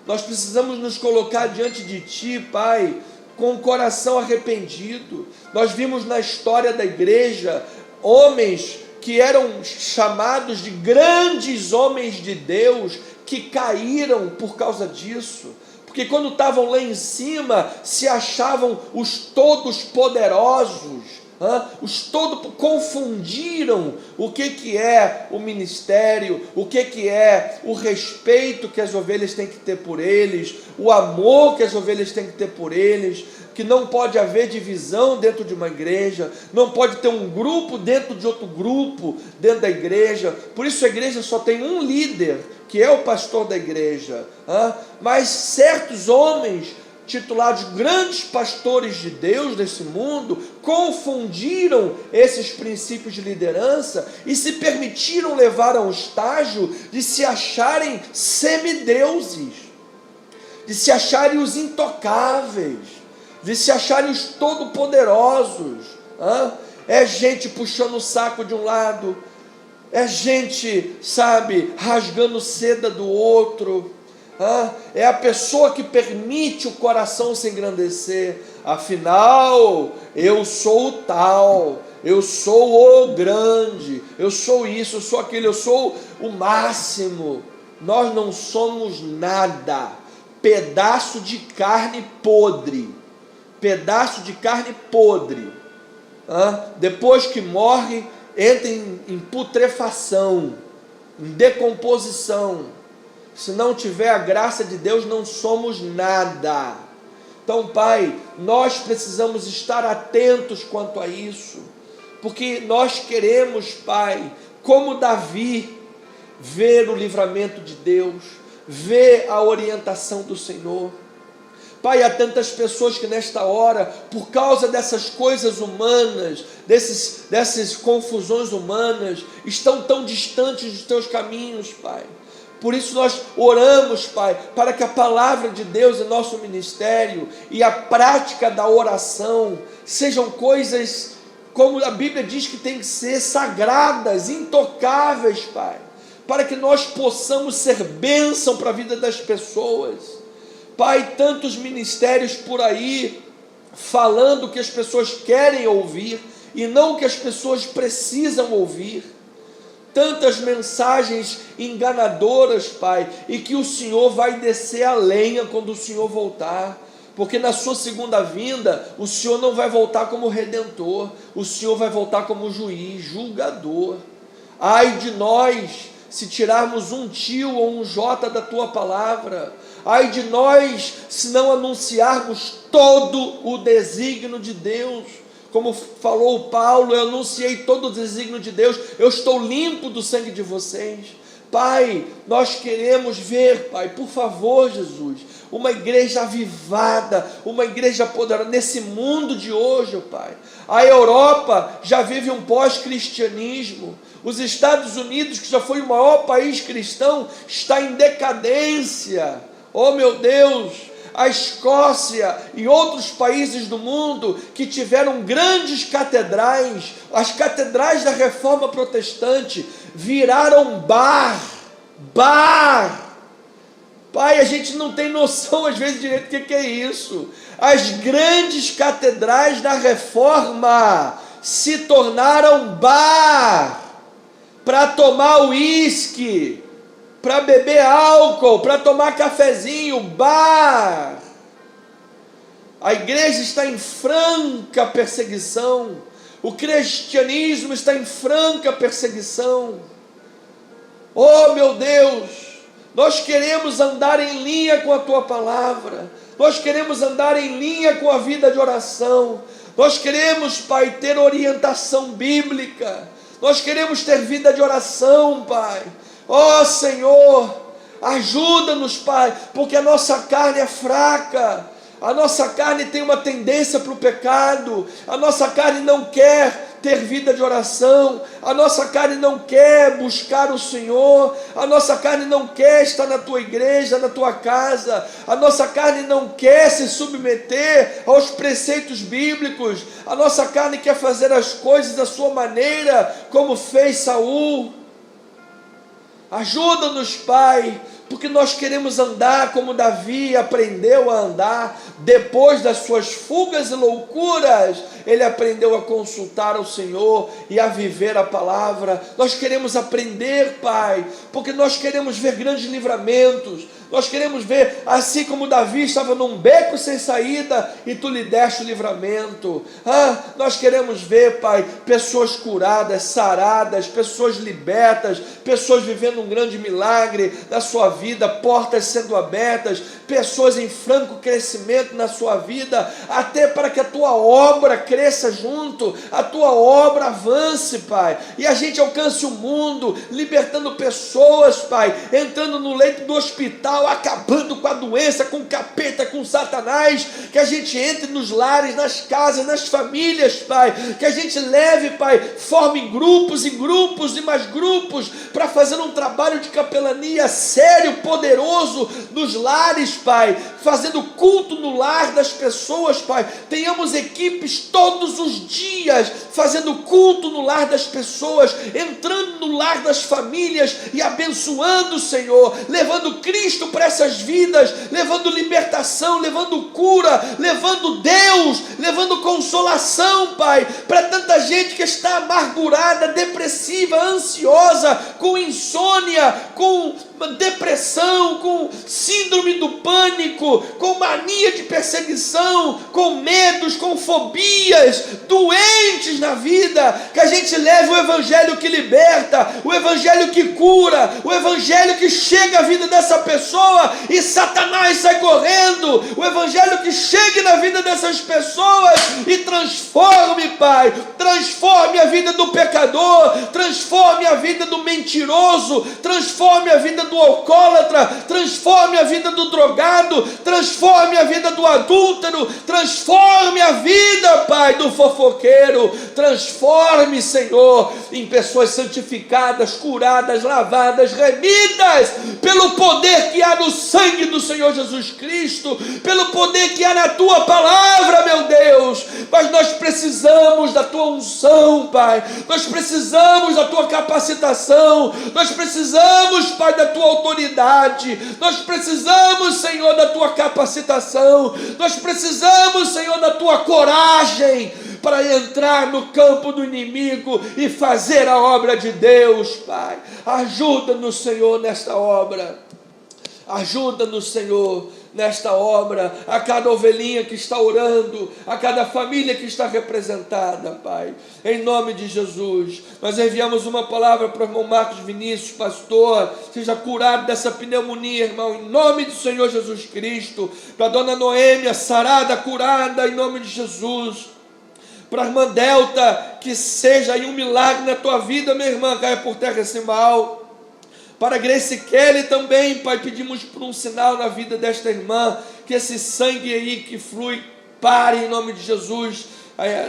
Speaker 1: Nós precisamos nos colocar diante de Ti, Pai, com o coração arrependido. Nós vimos na história da igreja homens que eram chamados de grandes homens de Deus, que caíram por causa disso. Porque quando estavam lá em cima, se achavam os todos poderosos, confundiram o que é o ministério, o que é o respeito que as ovelhas têm que ter por eles, o amor que as ovelhas têm que ter por eles, que não pode haver divisão dentro de uma igreja, não pode ter um grupo dentro de outro grupo dentro da igreja. Por isso a igreja só tem um líder, que é o pastor da igreja, mas certos homens, titulados grandes pastores de Deus desse mundo, confundiram esses princípios de liderança e se permitiram levar ao estágio de se acharem semideuses, de se acharem os intocáveis, de se acharem os todo-poderosos. É gente puxando o saco de um lado, é gente, rasgando seda do outro, é a pessoa que permite o coração se engrandecer. Afinal, eu sou o tal, eu sou o grande, eu sou isso, eu sou aquilo, eu sou o máximo. Nós não somos nada, pedaço de carne podre, depois que morre, entra em putrefação, em decomposição. Se não tiver a graça de Deus, não somos nada. Então, Pai, nós precisamos estar atentos quanto a isso, porque nós queremos, Pai, como Davi, ver o livramento de Deus, ver a orientação do Senhor. Pai, há tantas pessoas que nesta hora, por causa dessas coisas humanas, dessas confusões humanas, estão tão distantes dos Teus caminhos, Pai. Por isso nós oramos, Pai, para que a palavra de Deus em nosso ministério e a prática da oração sejam coisas, como a Bíblia diz que tem que ser, sagradas, intocáveis, Pai, para que nós possamos ser bênção para a vida das pessoas. Pai, tantos ministérios por aí, falando o que as pessoas querem ouvir, e não o que as pessoas precisam ouvir. Tantas mensagens enganadoras, Pai, e que o Senhor vai descer a lenha quando o Senhor voltar, porque na sua segunda vinda, o Senhor não vai voltar como Redentor, o Senhor vai voltar como juiz, julgador. Ai de nós, se tirarmos um tio ou um jota da Tua palavra, ai de nós, se não anunciarmos todo o desígnio de Deus. Como falou Paulo, eu anunciei todo o desígnio de Deus, eu estou limpo do sangue de vocês. Pai, nós queremos ver, Pai, por favor, Jesus, uma igreja avivada, uma igreja poderosa nesse mundo de hoje, Pai. A Europa já vive um pós-cristianismo. Os Estados Unidos, que já foi o maior país cristão, está em decadência. Oh, meu Deus! A Escócia e outros países do mundo que tiveram grandes catedrais, as catedrais da Reforma Protestante viraram bar. Pai, a gente não tem noção às vezes direito do que é isso. As grandes catedrais da Reforma se tornaram bar para tomar uísque, para beber álcool, para tomar cafezinho, bar. A igreja está em franca perseguição. O cristianismo está em franca perseguição. Oh, meu Deus, nós queremos andar em linha com a Tua palavra. Nós queremos andar em linha com a vida de oração. Nós queremos, Pai, ter orientação bíblica. Nós queremos ter vida de oração, Pai. Ó Senhor, ajuda-nos, Pai, porque a nossa carne é fraca, a nossa carne tem uma tendência para o pecado, a nossa carne não quer ter vida de oração, a nossa carne não quer buscar o Senhor, a nossa carne não quer estar na Tua igreja, na Tua casa, a nossa carne não quer se submeter aos preceitos bíblicos, a nossa carne quer fazer as coisas da sua maneira, como fez Saul. Ajuda-nos, Pai, porque nós queremos andar como Davi aprendeu a andar. Depois das suas fugas e loucuras, ele aprendeu a consultar o Senhor e a viver a palavra. Nós queremos aprender, Pai, porque nós queremos ver grandes livramentos. Nós queremos ver, assim como Davi estava num beco sem saída e Tu lhe deste o livramento. Nós queremos ver, Pai, pessoas curadas, saradas, pessoas libertas, pessoas vivendo um grande milagre na sua vida, portas sendo abertas, pessoas em franco crescimento na sua vida, até para que a Tua obra cresça junto, a Tua obra avance, Pai, e a gente alcance o mundo, libertando pessoas, Pai, entrando no leito do hospital, acabando com a doença, com o capeta, com Satanás, que a gente entre nos lares, nas casas, nas famílias, Pai, que a gente leve, Pai, forme grupos e grupos e mais grupos, para fazer um trabalho de capelania sério, poderoso, nos lares, Pai, fazendo culto no lar das pessoas, Pai, tenhamos equipes todos os dias, fazendo culto no lar das pessoas, entrando no lar das famílias e abençoando, Senhor, levando Cristo para essas vidas, levando libertação, levando cura, levando Deus, levando consolação, Pai, para tanta gente que está amargurada, depressiva, ansiosa, com insônia, com depressão, com síndrome do pânico, com mania de perseguição, com medos, com fobias, doentes na vida, que a gente leve o evangelho que liberta, o evangelho que cura, o evangelho que chega à vida dessa pessoa e Satanás sai correndo, o evangelho que chegue na vida dessas pessoas e transforme, Pai, transforme a vida do pecador, transforme a vida do mentiroso, transforme a vida do alcoólatra, transforme a vida do drogado, transforme a vida do adúltero, transforme a vida, Pai, do fofoqueiro, transforme, Senhor, em pessoas santificadas, curadas, lavadas, remidas, pelo poder que há no sangue do Senhor Jesus Cristo, pelo poder que há na Tua palavra, meu Deus. Mas nós precisamos da Tua unção, Pai, nós precisamos da Tua capacitação, nós precisamos, Pai, da Tua autoridade, nós precisamos, Senhor, da Tua capacitação, nós precisamos, Senhor, da Tua coragem para entrar no campo do inimigo e fazer a obra de Deus, Pai. Ajuda-nos, Senhor, nesta obra. Ajuda-nos, Senhor, nesta obra, a cada ovelhinha que está orando, a cada família que está representada, Pai, em nome de Jesus. Nós enviamos uma palavra para o irmão Marcos Vinícius, pastor, seja curado dessa pneumonia, irmão, em nome do Senhor Jesus Cristo. Para a dona Noêmia, sarada, curada, em nome de Jesus. Para a irmã Delta, que seja aí um milagre na tua vida, minha irmã, caia por terra esse mal. Para Grace Kelly também, Pai, pedimos por um sinal na vida desta irmã, que esse sangue aí que flui pare em nome de Jesus,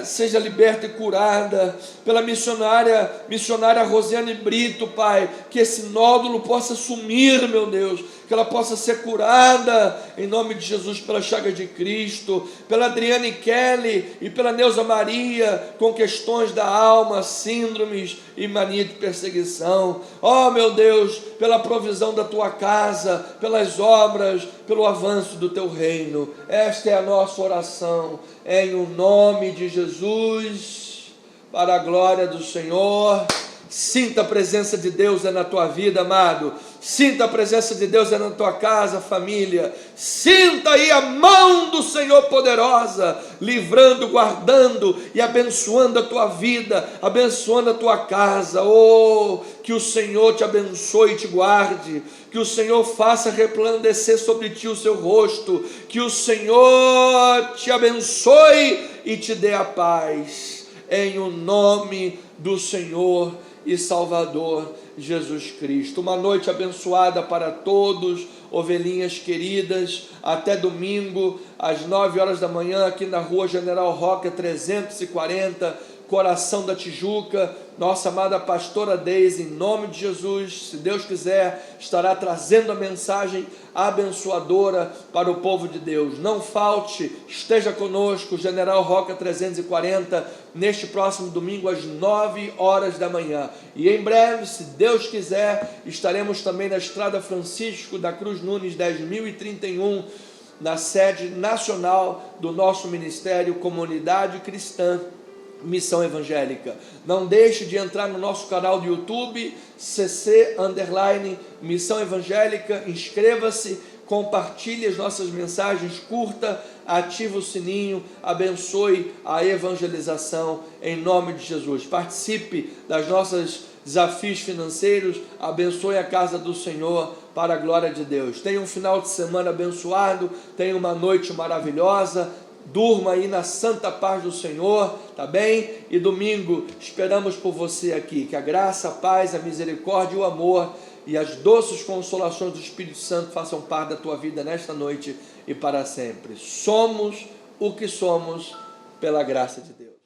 Speaker 1: seja liberta e curada. Pela missionária Rosiane Brito, Pai, que esse nódulo possa sumir, meu Deus, que ela possa ser curada em nome de Jesus pela chaga de Cristo. Pela Adriane Kelly e pela Neuza Maria, com questões da alma, síndromes e mania de perseguição. Ó meu Deus, pela provisão da tua casa, pelas obras, pelo avanço do teu reino. Esta é a nossa oração, em o nome de Jesus, para a glória do Senhor. Sinta a presença de Deus na tua vida, amado. Sinta a presença de Deus na tua casa, família. Sinta aí a mão do Senhor poderosa, livrando, guardando e abençoando a tua vida, abençoando a tua casa. Oh, que o Senhor te abençoe e te guarde, que o Senhor faça resplandecer sobre ti o seu rosto, que o Senhor te abençoe e te dê a paz, em o nome do Senhor e Salvador Jesus Cristo. Uma noite abençoada para todos, ovelhinhas queridas. Até domingo às 9 horas da manhã, aqui na rua General Roca 340, Coração da Tijuca. Nossa amada pastora Deise, em nome de Jesus, se Deus quiser, estará trazendo a mensagem abençoadora para o povo de Deus. Não falte, esteja conosco, General Roca 340, neste próximo domingo às 9 horas da manhã. E em breve, se Deus quiser, estaremos também na Estrada Francisco da Cruz Nunes 10.031, na sede nacional do nosso ministério Comunidade Cristã Missão Evangélica. Não deixe de entrar no nosso canal do YouTube, CC_Missão Evangélica, inscreva-se, compartilhe as nossas mensagens, curta, ative o sininho, abençoe a evangelização em nome de Jesus. Participe das nossas desafios financeiros, abençoe a casa do Senhor para a glória de Deus. Tenha um final de semana abençoado, tenha uma noite maravilhosa. Durma aí na santa paz do Senhor, tá bem? E domingo esperamos por você aqui. Que a graça, a paz, a misericórdia e o amor e as doces consolações do Espírito Santo façam parte da tua vida nesta noite e para sempre. Somos o que somos pela graça de Deus.